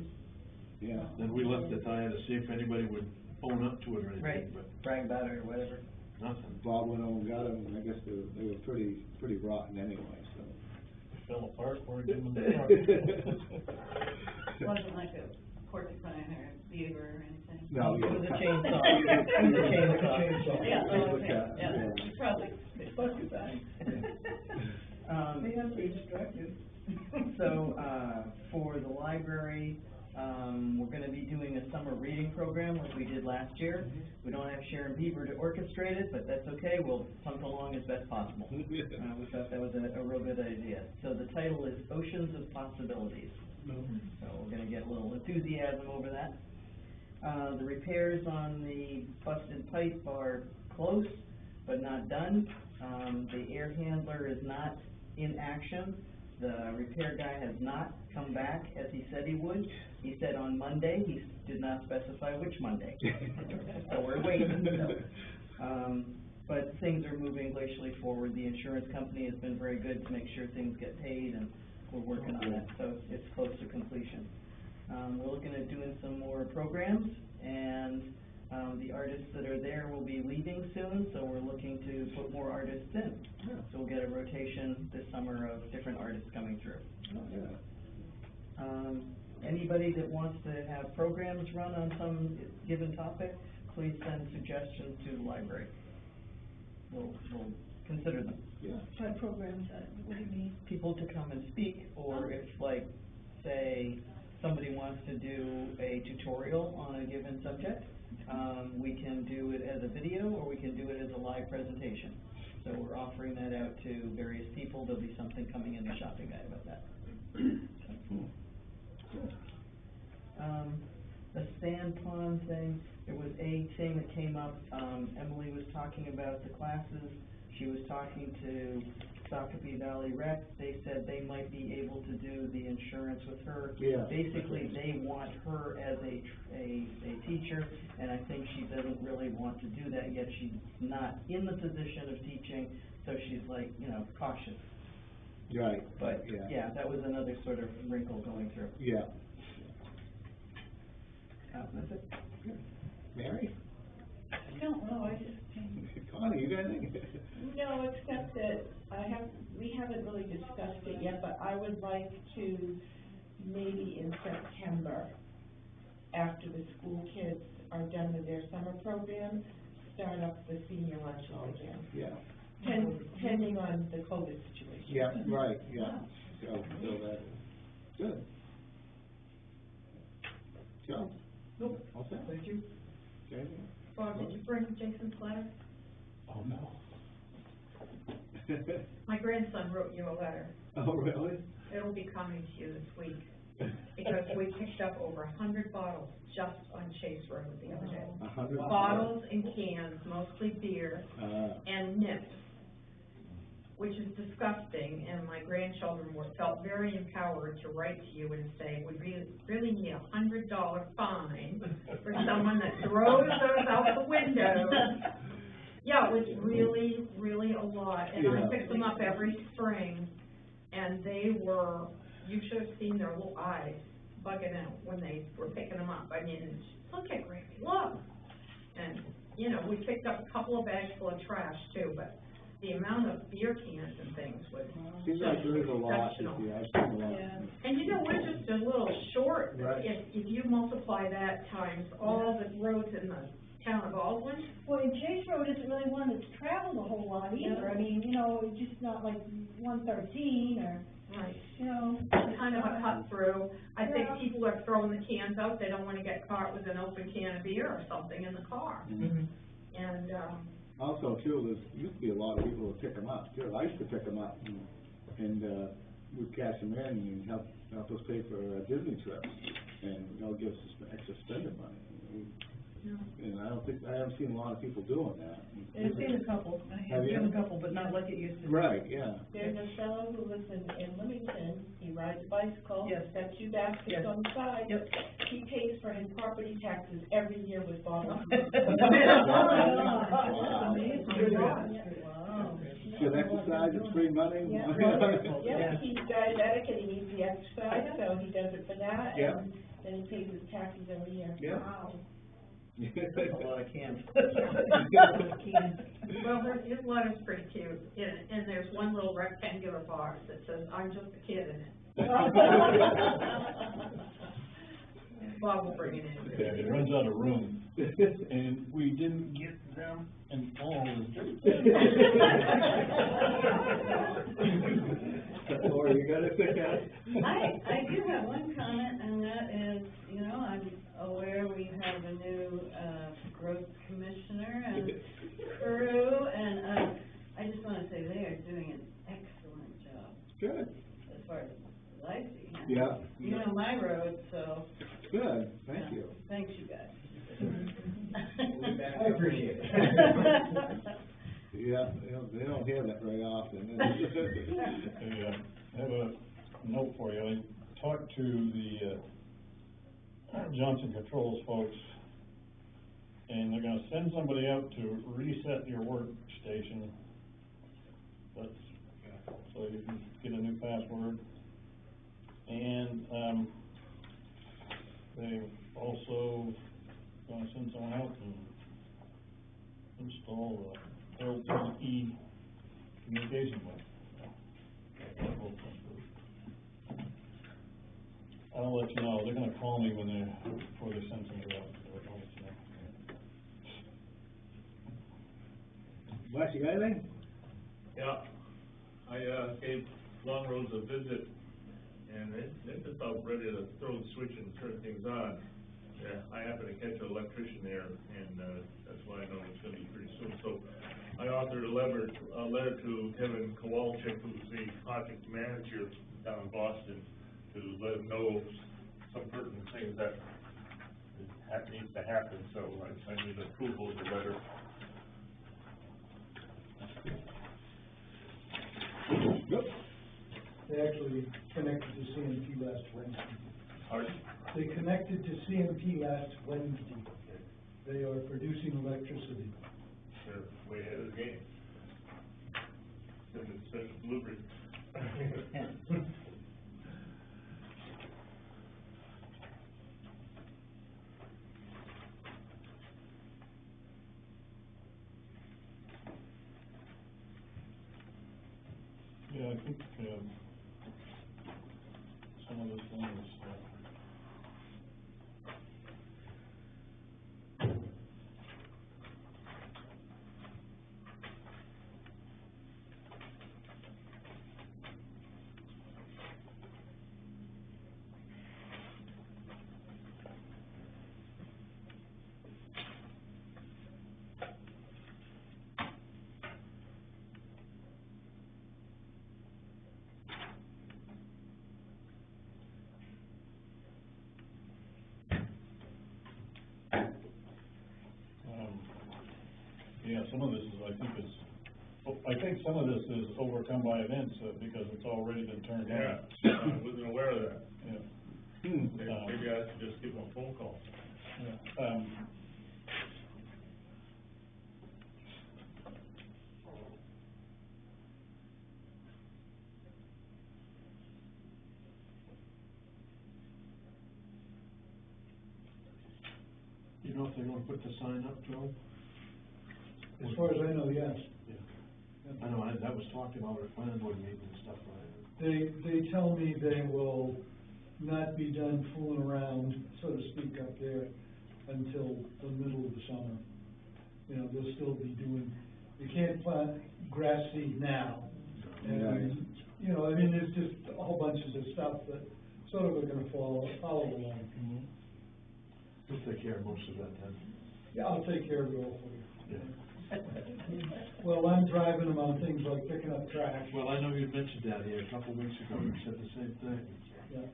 yeah. Then we left it there to see if anybody would own up to it or Right, anything, but brag about it or whatever. nothing. Bob went over and got them, and I guess they were pretty rotten anyway, so. Fell apart before we gave them the truck. Wasn't like a porcupine or a beaver or anything. No, It yeah. was a chainsaw. It was a chainsaw. Yeah, It was oh, okay, cut, yeah, yeah. probably. Porcupine. They have to be distracted. So, for the library, we're gonna be doing a summer reading program like we did last year. We don't have Sharon Beaver to orchestrate it, but that's okay, we'll pump along as best possible. We thought that was a real good idea. So the title is Oceans of Possibilities. So we're gonna get a little enthusiasm over that. The repairs on the busted pipe are close, but not done. The air handler is not in action. The repair guy has not come back as he said he would. He said on Monday, he did not specify which Monday. So we're waiting, so. But things are moving glacially forward. The insurance company has been very good to make sure things get paid, and we're working on it, so it's close to completion. We're looking at doing some more programs, and the artists that are there will be leaving soon, so we're looking to put more artists in. Yeah. So we'll get a rotation this summer of different artists coming through. Oh, yeah. Anybody that wants to have programs run on some given topic, please send suggestions to the library. We'll consider them. Yeah. What programs, what do you mean? People to come and speak, or if, like, say, somebody wants to do a tutorial on a given subject, we can do it as a video, or we can do it as a live presentation. So we're offering that out to various people. There'll be something coming in the shopping guide about that. The sand pond thing, there was a thing that came up, Emily was talking about the classes. She was talking to Shakopee Valley Rec. They said they might be able to do the insurance with her. Yeah. Basically, they want her as a teacher, and I think she doesn't really want to do that yet. She's not in the position of teaching, so she's like, cautious. Right. But, yeah, that was another sort of wrinkle going through. Yeah. That's it. Good. Mary? No, I just, Connie, you got anything? No, except that we haven't really discussed it yet, but I would like to, maybe in September, after the school kids are done with their summer program, start up the senior lunches again. Yeah. Pending on the COVID situation. Yeah, right, yeah. So that is good. Joe? Nope. All set? Thank you. Okay. Bob, did you bring Jason's letter? Oh, no. My grandson wrote you a letter. Oh, really? It'll be coming to you this week, because we picked up over 100 bottles just on Chase Road the other day. 100 Bottles and cans, mostly beer, and nips, which is disgusting, and my grandchildren felt very empowered to write to you and say, we really need a $100 fine for someone that throws those out the window. Yeah, it was really, really a lot, and I pick them up every spring, and they were, you should have seen their little eyes bugging out when they were picking them up. I mean, look at Granny, look! And, we picked up a couple of bags full of trash too, but the amount of beer cans and things was Seems like there is a lot. exceptional. Yeah, I've seen a lot. And we're just a little short. Right. If you multiply that times all the roads in the town of Baldwin. Well, and Chase Road isn't really one that's traveled a whole lot either. I mean, it's just not like 113 or, Right. Kind of a cut through. I think Yeah. people are throwing the cans out, they don't wanna get caught with an open can of beer or something in the car. Mm-hmm. And, Also, too, there used to be a lot of people who would pick them up, too. I used to pick them up and we'd cash them in and help us pay for Disney trips and, give us some extra spending money. And I haven't seen a lot of people doing that. I've seen a couple. Have you? I've seen a couple, but not like it used to be. Right, yeah. There's a fellow who lives in Leamington, he rides a bicycle, Yes. got two baskets Yes. on the side. Yep. He pays for his property taxes every year with bottles. Wow. Wow. Good exercise, it's free money. Yeah, Wonderful. yeah, Yeah. he's diabetic and he needs the exercise, so he does it for that, Yeah. and then he pays his taxes every year. Yeah. Wow. A lot of cans. well, his letter's pretty cute, and there's one little rectangular box that says, I'm just a kid in it. Bob will bring it in. Yeah, it runs out of room, and we didn't get them involved. Or you gotta pick that. I do have one comment, and that is, you know, I'm aware we have a new, growth commissioner and crew, and, I just wanna say they are doing an excellent job, Good, as far as I see. yeah. You know my road, so. Good, thank you. Thanks, you guys. I appreciate it. Yeah, they don't hear that very often. Hey, I have a note for you. I talked to the Johnson Controls folks, and they're gonna send somebody out to reset your workstation. So you can get a new password. And, they also gonna send someone out and install a LTE communication box. I'll let you know, they're gonna call me before they send somebody out to do it, I'll let you know. Wes, you got anything? Yeah, I gave Long Roads a visit, and they're just about ready to throw the switch and turn things on. Yeah, I happen to catch an electrician there, and, that's why I know it's gonna be pretty soon. So I authored a letter to Kevin Kowalczyk, who's the project manager down in Boston, to let him know some pertinent things that needs to happen, so I need approval of the letter. Yep. They actually connected to CMP last Wednesday. Pardon? They connected to CMP last Wednesday. They are producing electricity. They're way ahead of the game. Send special delivery. Yeah, I think, some of this thing is, yeah, some of this is, I think some of this is overcome by events, because it's already been turned on. Yeah, I wasn't aware of that. Yeah. Maybe I should just give them a phone call. Yeah. You know if they're gonna put the sign up, Joe? As far as I know, yes. Yeah. I know, that was talked about at planning board meeting and stuff, right? They tell me they will not be done fooling around, so to speak, up there until the middle of the summer. You know, they'll still be doing, you can't plant grass seed now. And, you know, I mean, there's just a whole bunch of stuff that sort of are gonna follow along. Mm-hmm. You'll take care of most of that then. Yeah, I'll take care of it all for you. Yeah. Well, I'm driving them on things like picking up trash. Well, I know you mentioned that here a couple of weeks ago, you said the same thing. Yeah.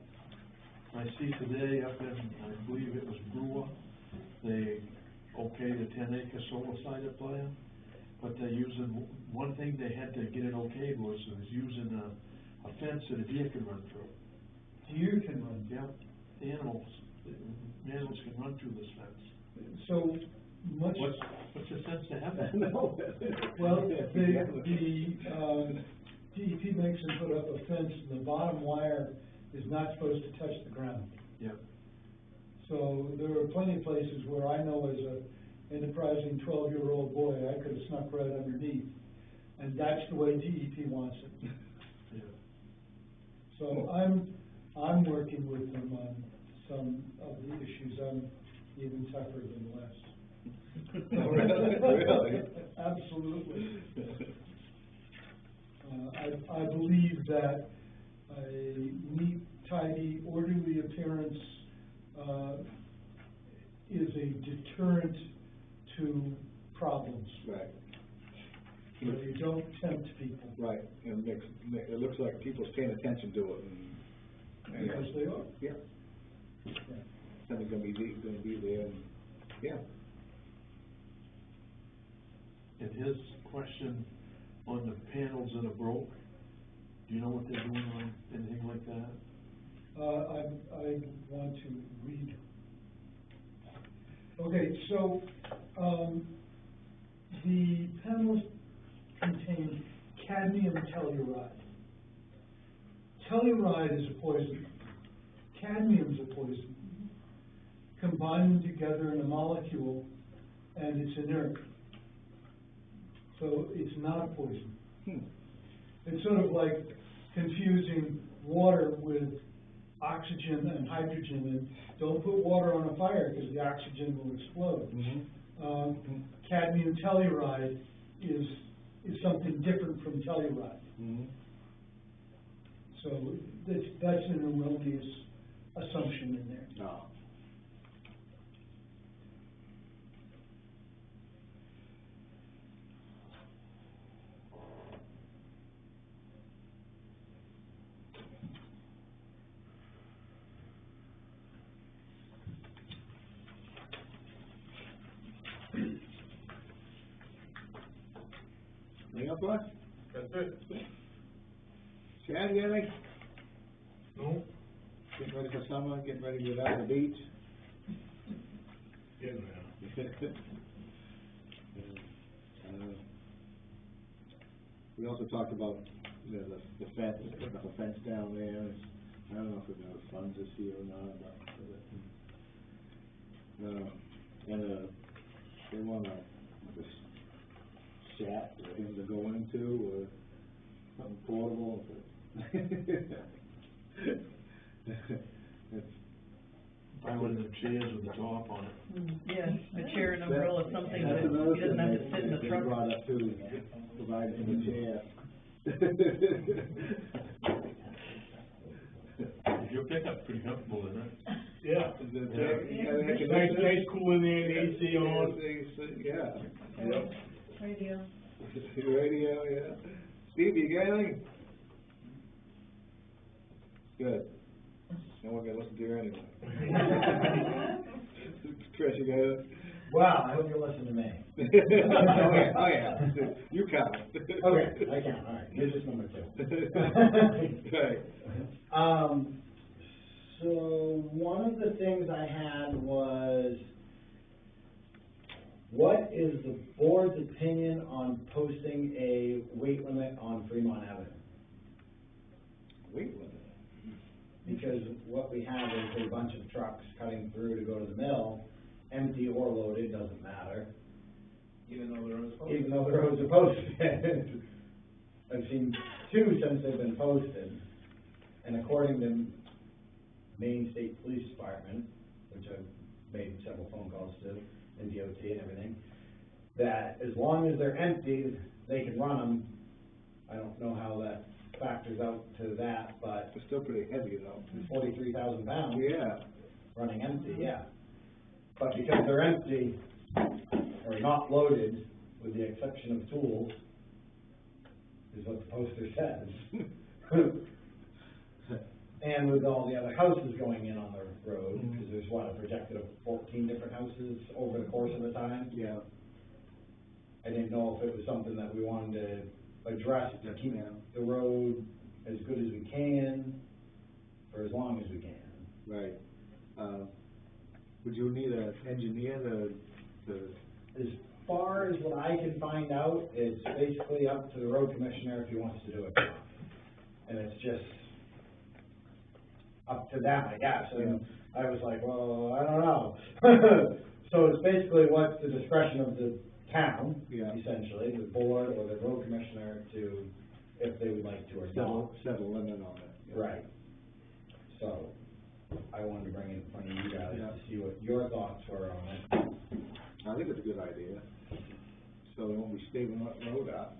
I see today up in, I believe it was Brewer, they okayed a 10-acre solar site up there, but they're using, one thing they had to get it okayed was using a fence that a deer can run through. Deer can run. Yeah, animals can run through this fence. So much. What's the sense to have that? No. Well, the DEP makes them put up a fence, and the bottom wire is not supposed to touch the ground. Yeah. So there are plenty of places where I know as a enterprising 12-year-old boy, I could have snuck right underneath, and that's the way DEP wants it. Yeah. So I'm working with them on some of the issues, I'm even tougher than Les. Oh, really? Absolutely. I believe that a neat, tidy, orderly appearance, is a deterrent to problems. Right. So you don't tempt people. Right, and it looks like people's paying attention to it, and. Because they are. Yeah. Yeah. Something's gonna be there, and, yeah. And his question on the panels that are broke, do you know what they're doing on anything like that? I want to read. Okay, so, the panels contain cadmium telluride. Telluride is a poison. Cadmium's a poison. Combine them together in a molecule, and it's inert. So it's not a poison. It's sort of like confusing water with oxygen and hydrogen, and don't put water on a fire because the oxygen will explode. Mm-hmm. Cadmium telluride is something different from telluride. Mm-hmm. So that's an erroneous assumption in there. No. Anything else, Boss? That's it. Chad, you got anything? No? Getting ready for summer, getting ready to get out on the beach? Getting there. We also talked about, you know, the fence, putting up a fence down there. I don't know if we're gonna have funds this year or not, but, they want a shack for him to go into, or something portable. It's, Buy one of the chairs with the top on it. Yeah, a chair, an umbrella, something that's that another he doesn't have to thing sit in the they truck. brought up too, provide him a chair. Your pickup's pretty comfortable, isn't it? Yeah. Yeah. Nice cool in there, and AC on. Yeah. Yep. Radio. Radio, yeah. Steve, you got anything? Good. No one can listen to you anyway. Chris, you got it? Well, I hope you listen to me. Oh yeah. You count. Okay, I can, all right, you're just number two. Right. So one of the things I had was, what is the board's opinion on posting a weight limit on Fremont Avenue? Weight limit? Because what we have is a bunch of trucks cutting through to go to the mill, empty or loaded, doesn't matter. Even though the road's posted. Even though the roads are posted. I've seen two since they've been posted, and according to Maine State Police Department, which I've made several phone calls to, and DOT and everything, that as long as they're empty, they can run them. I don't know how that factors out to that, but It's still pretty heavy though. 43,000 pounds. Yeah. Running empty, yeah. But because they're empty, or not loaded, with the exception of tools, is what the poster says. And with all the other houses going in on the road, because there's what, a projected of 14 different houses over the course of the time. Yeah. I didn't know if it was something that we wanted to address to keep the road as good as we can, for as long as we can. Right. Would you need an engineer to? As far as what I can find out, it's basically up to the road commissioner if he wants to do it. And it's just up to them, I guess. And I was like, well, I don't know. So it's basically what's the discretion of the town, essentially, the board or the road commissioner to, if they would like to or not. Set a limit on it. Right. So, I wanted to bring it in front of you guys to see what your thoughts were on it. I think it's a good idea, so they won't be staving that road up.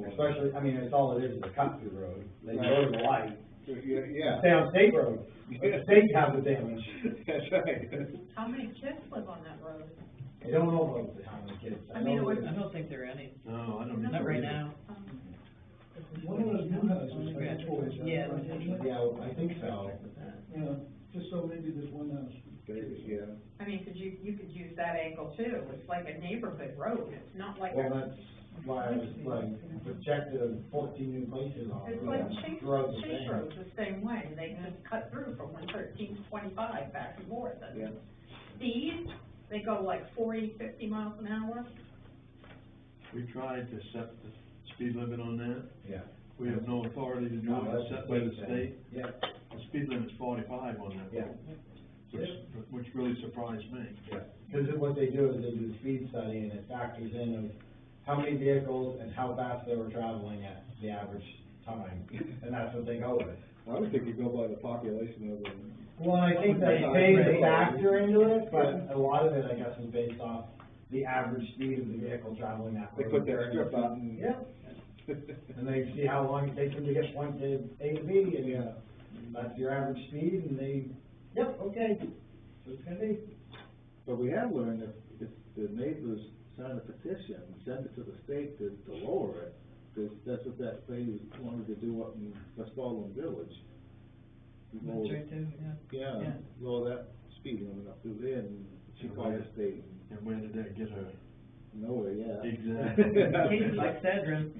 Especially, I mean, it's all it is a cut-through road, they go to the light, Yeah. stay on state road, the state has the damage. That's right. How many kids live on that road? I don't know about how many kids. I mean, it was- I don't think there are any, No, I don't. not right now. One of those new houses has toys. Yeah. Yeah, I think so. Yeah, just so maybe there's one house. Yeah. I mean, you could use that angle too, it's like a neighborhood road, it's not like Well, a, that's why I was like, projected 14 new places on it. it's like Chase Roads the same. Road's the same way, they just cut through from 113 to 25 back and forth. And Yeah. Speed, they go like 40, 50 miles an hour. We tried to set the speed limit on that. Yeah. We have no authority to do No, it, that's set by the the state. Yeah, The speed limit's 45 on that yeah, road, which really surprised me. yeah. Because what they do is they do the speed study and it factors in of how many vehicles and how fast they were traveling at the average time. And that's what they go with. I would think you go by the population of the. Well, I think that plays a factor into it, but a lot of it, I guess, is based off the average speed of the vehicle traveling that They road. put that strip out and. Yep. And they see how long it takes them to get point to A to B, and Yeah. that's your average speed, and they, yep, okay, so it's gonna be. But we have learned that if the neighbors sign a petition, send it to the state to lower it, because that's what that lady wanted to do up in West Baldwin Village. That's right too, yeah. Yeah, lower that speed limit up through there, and she called the state, And where did that get her? nowhere, yeah. Exactly. Like Cedrin.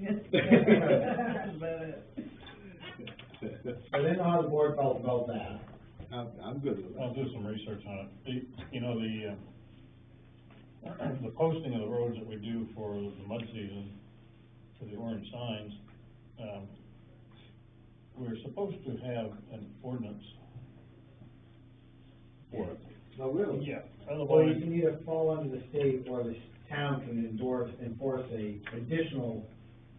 I didn't know how the board felt about that. I'm good with I'll that. do some research on it. The posting of the roads that we do for the mud season, for the orange signs, we're supposed to have an ordinance for it. Oh, really? Yeah, Well, otherwise, you can either fall under the state, or the town can enforce a additional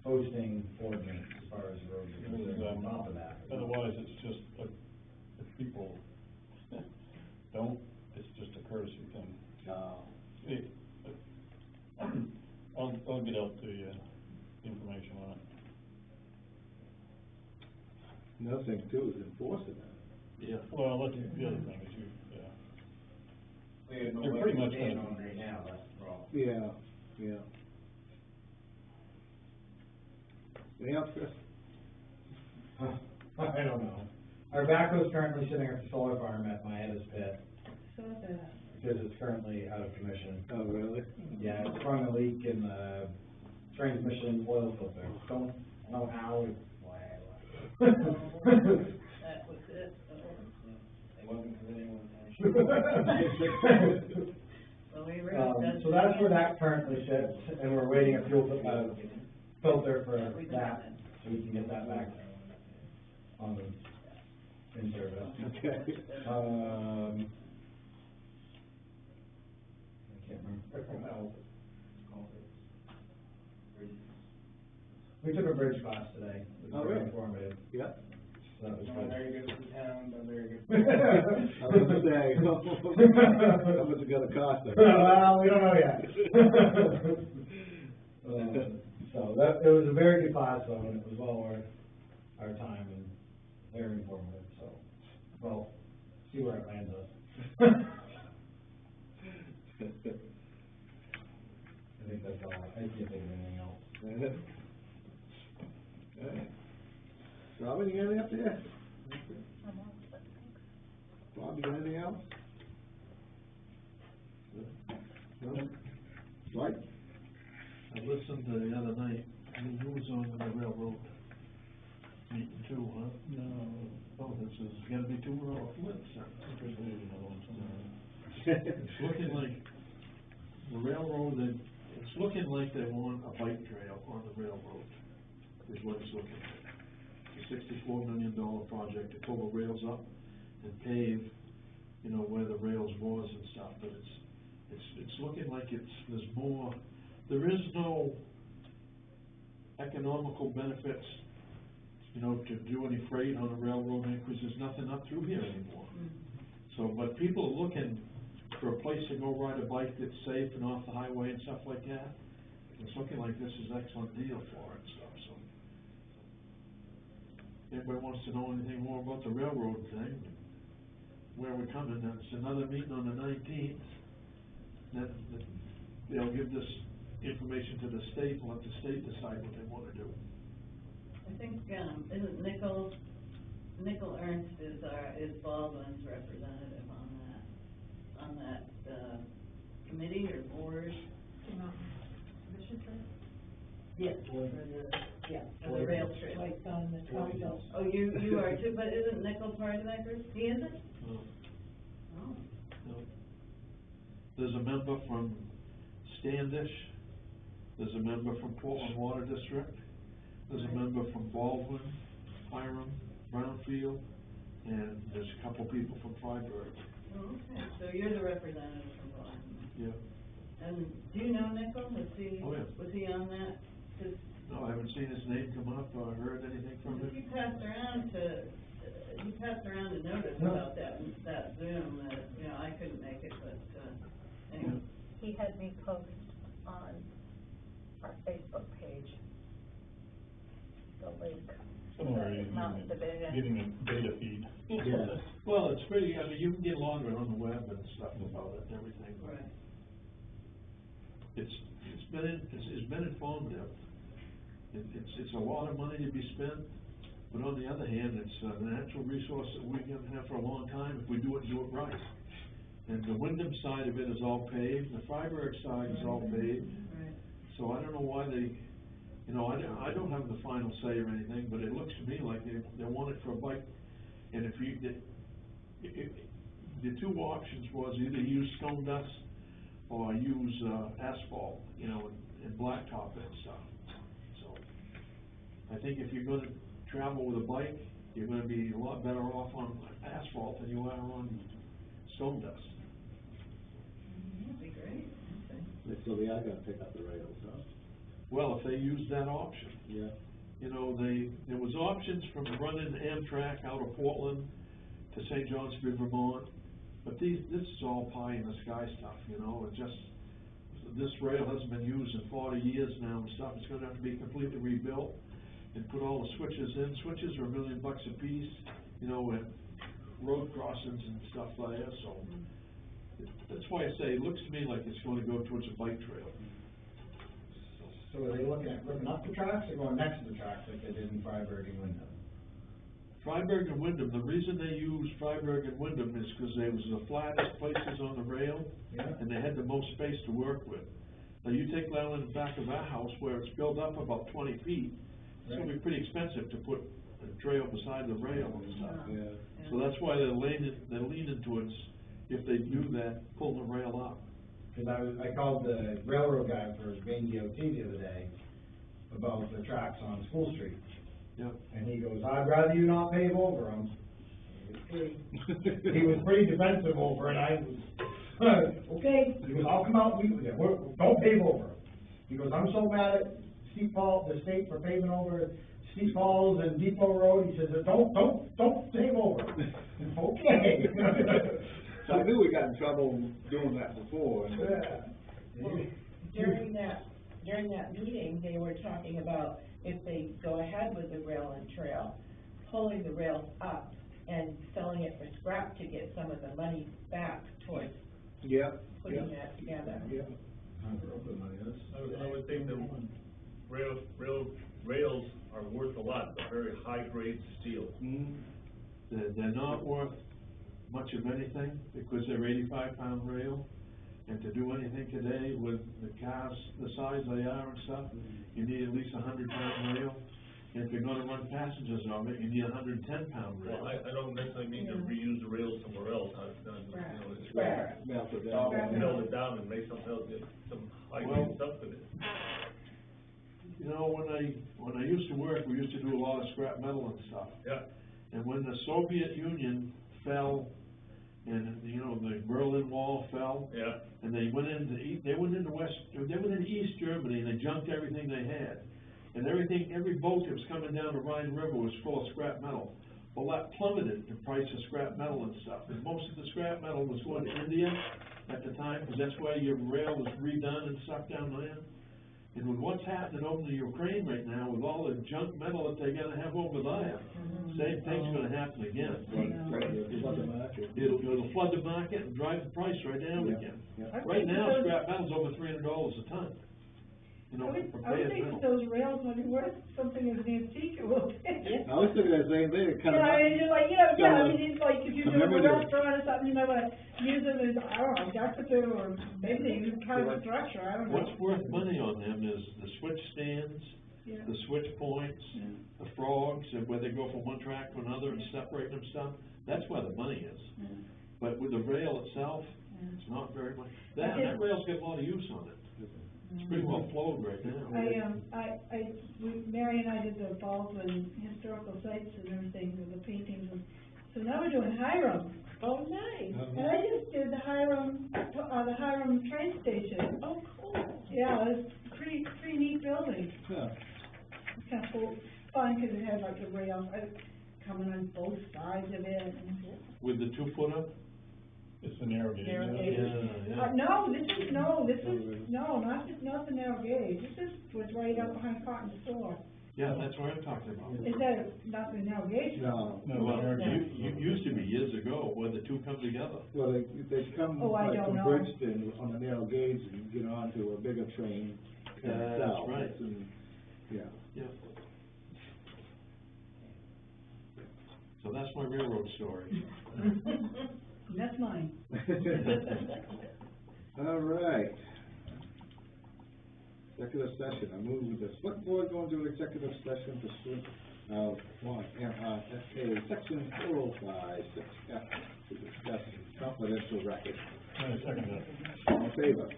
posting ordinance as far as roads are concerned on top of that. otherwise it's just, if people don't, it's just a courtesy thing. I'll get out the information on it. Another thing too is enforcing it. Yeah. Well, that's the other thing is We have no They're pretty way much to stand gonna- on right now, that's the problem. Yeah, yeah. Anything else, Chris? I don't know. Our backhoe's currently sitting at the solar farm at my Edis pit, So that, because it's currently out of commission. Oh, really? Yeah, it sprung a leak in the transmission oil filter. Don't know how, that was it, it wasn't because anyone so we really. So that's where that currently sits, and we're waiting a fuel, filter for that, so we can get that back on the, in service. Okay. I can't remember. We took a bridge class today. It was Oh, very really? informative, Yeah. so that was good. Not very good for the town, but very good. I was gonna say, how much it gonna cost us? Well, we don't know yet. So that, it was a very good class though, and it was well worth our time and very informative, so, well, see where it lands us. I think that's all, I can't think of anything else. Okay. Robin, you got anything up there? Bob, you got anything else? No? Right? I listened to the other night, who was on the railroad meeting too, huh? No. Oh, this is gonna be two more, it's looking like the railroad, it's looking like they want a bike trail on the railroad, is what it's looking like. A $64 million project to pull the rails up and pave, where the rails was and stuff, but it's looking like there's more, there is no economical benefits you know, to do any freight on a railroad, because there's nothing up through here anymore. So, but people are looking for a place to go ride a bike that's safe and off the highway and stuff like that. It's looking like this is an excellent deal for it and stuff, so. Anybody wants to know anything more about the railroad thing, where we're coming, that's another meeting on the 19th. Then they'll give this information to the state, and let the state decide what they wanna do. I think, isn't Nickel Ernst is Baldwin's representative on that, committee or board? Yes, for the rail trail. Like on the council. Oh, you are too, but isn't Nickel part of that group? He isn't? No. Oh. No. There's a member from Standish, there's a member from Portland Water District, there's a member from Baldwin, Hiram, Brownfield, and there's a couple people from Freiburg. Oh, okay, so you're the representative from Baldwin. Yeah. And do you know Nickel? Was he, Oh, yeah. was he on that? 'Cause No, I haven't seen his name come up or heard anything from him. he passed around a notice about that Zoom, you know, I couldn't make it, but, anyway. He had me post on our Facebook page the link to Somewhere the he's Mountain Division. getting a data feed. Yeah. Well, it's pretty, I mean, you can get longer on the web and stuff about it and everything, but Right. it's been informative. It's a lot of money to be spent, but on the other hand, it's a natural resource that we can have for a long time if we do it right. And the Wyndham side of it is all paved, the Freiburg side is all paved, Right. so I don't know why they, you know, I don't have the final say or anything, but it looks to me like they want it for a bike. And if you, the two options was either use stone dust or use, asphalt, you know, and blacktop it and stuff. So, I think if you're gonna travel with a bike, you're gonna be a lot better off on asphalt than you are on stone dust. That'd be great, okay. So they are gonna pick up the rails, huh? Well, if they use that option. Yeah. You know, there was options from running Amtrak out of Portland to St. Johnsbury, Vermont, but this is all pie in the sky stuff, you know, it just, this rail hasn't been used in 40 years now and stuff, it's gonna have to be completely rebuilt and put all the switches in. Switches are $1 million a piece, you know, and road crossings and stuff like that, so that's why I say, it looks to me like it's gonna go towards a bike trail. So are they looking at ripping up the tracks or going next to the tracks like they did in Freiburg and Wyndham? Freiburg and Wyndham, the reason they used Freiburg and Wyndham is because they was the flattest places on the rail, Yeah. and they had the most space to work with. Now, you take that in the back of our house where it's built up about 20 feet, it's gonna be pretty expensive to put a trail beside the rail and stuff. Yeah. So that's why they're leaning towards, if they do that, pull the rail up. Cause I called the railroad guy for Maine DOT the other day about the tracks on School Street. Yeah. And he goes, I'd rather you not pave over them. He was pretty defensive over it, I was, okay, he goes, I'll come out, don't pave over 'em. He goes, I'm so mad at the state for paving over Steep Falls and Depot Road, he says, don't pave over 'em." Okay. So I knew we got in trouble doing that before. Yeah. Well, during that meeting, they were talking about if they go ahead with the rail and trail, pulling the rails up and selling it for scrap to get some of the money back towards Yeah. putting that together. Yeah. I would think that rails are worth a lot, they're very high-grade steel. They're not worth much of anything because they're 85-pound rail. And to do anything today with the cars, the size they are and stuff, you need at least 100-pound rail. And if you're gonna run passengers on it, you need 110-pound rail. Well, I don't necessarily mean to reuse the rails somewhere else, Melt it melt it down and make something else, some high-grade stuff with it. You know, when I used to work, we used to do a lot of scrap metal and stuff. Yeah. And when the Soviet Union fell, and, you know, the Berlin Wall fell. Yeah. And they went into East Germany, and they junked everything they had. and everything, every boat that was coming down the Rhine River was full of scrap metal. Well, that plummeted the price of scrap metal and stuff, and most of the scrap metal was going to India at the time, because that's why your rail was redone and stuff down there. And with what's happening over in Ukraine right now, with all the junk metal that they're gonna have over there, same thing's gonna happen again. It'll flood the market and drive the price right down again. Right now, scrap metal's over $300 a ton. You know, for I would bad think metal. that those rails might be worth something as antique a little bit. I was thinking the same thing, kind of. Yeah, I mean, you're like, I mean, it's like, if you're doing a commemorative. restaurant or something, you might wanna use them as, I don't know, decorative, or maybe they use kind of a structure, I don't know. What's worth money on them is the switch stands, Yeah. the switch points, Yeah. the frogs, and where they go from one track to another and separate them stuff, that's where the money is. Yeah. But with the rail itself, it's not very much, that rail's got a lot of use on it. It's pretty well flowed right now. Mary and I did the Baldwin historical sites and everything, with the paintings, and, so now we're doing Hiram. Oh, nice. And I just did the Hiram train station. Oh, cool. Yeah, it's pretty neat building. Huh. It's kind of cool, fun, because it had like the rails coming on both sides of it. With the 2-footer? It's the narrow gauge. Narrow gauge. No, not the narrow gauge, this was right up behind Cotton Store. Yeah, that's what I'm talking about. Is that not the narrow gauge? No. No, Well, narrow gauge. you used to be years ago, where the two come together. Well, they come Oh, I like don't from know. Bridgeton on the narrow gauge and get onto a bigger train. That's south. right. It's in- Yeah. Yeah. So that's my railroad story. That's mine. All right. Executive session, I move with the select board going to an executive session pursuant of one, MRSA, section 405, 6F, to discuss confidential records. I second that. All in favor?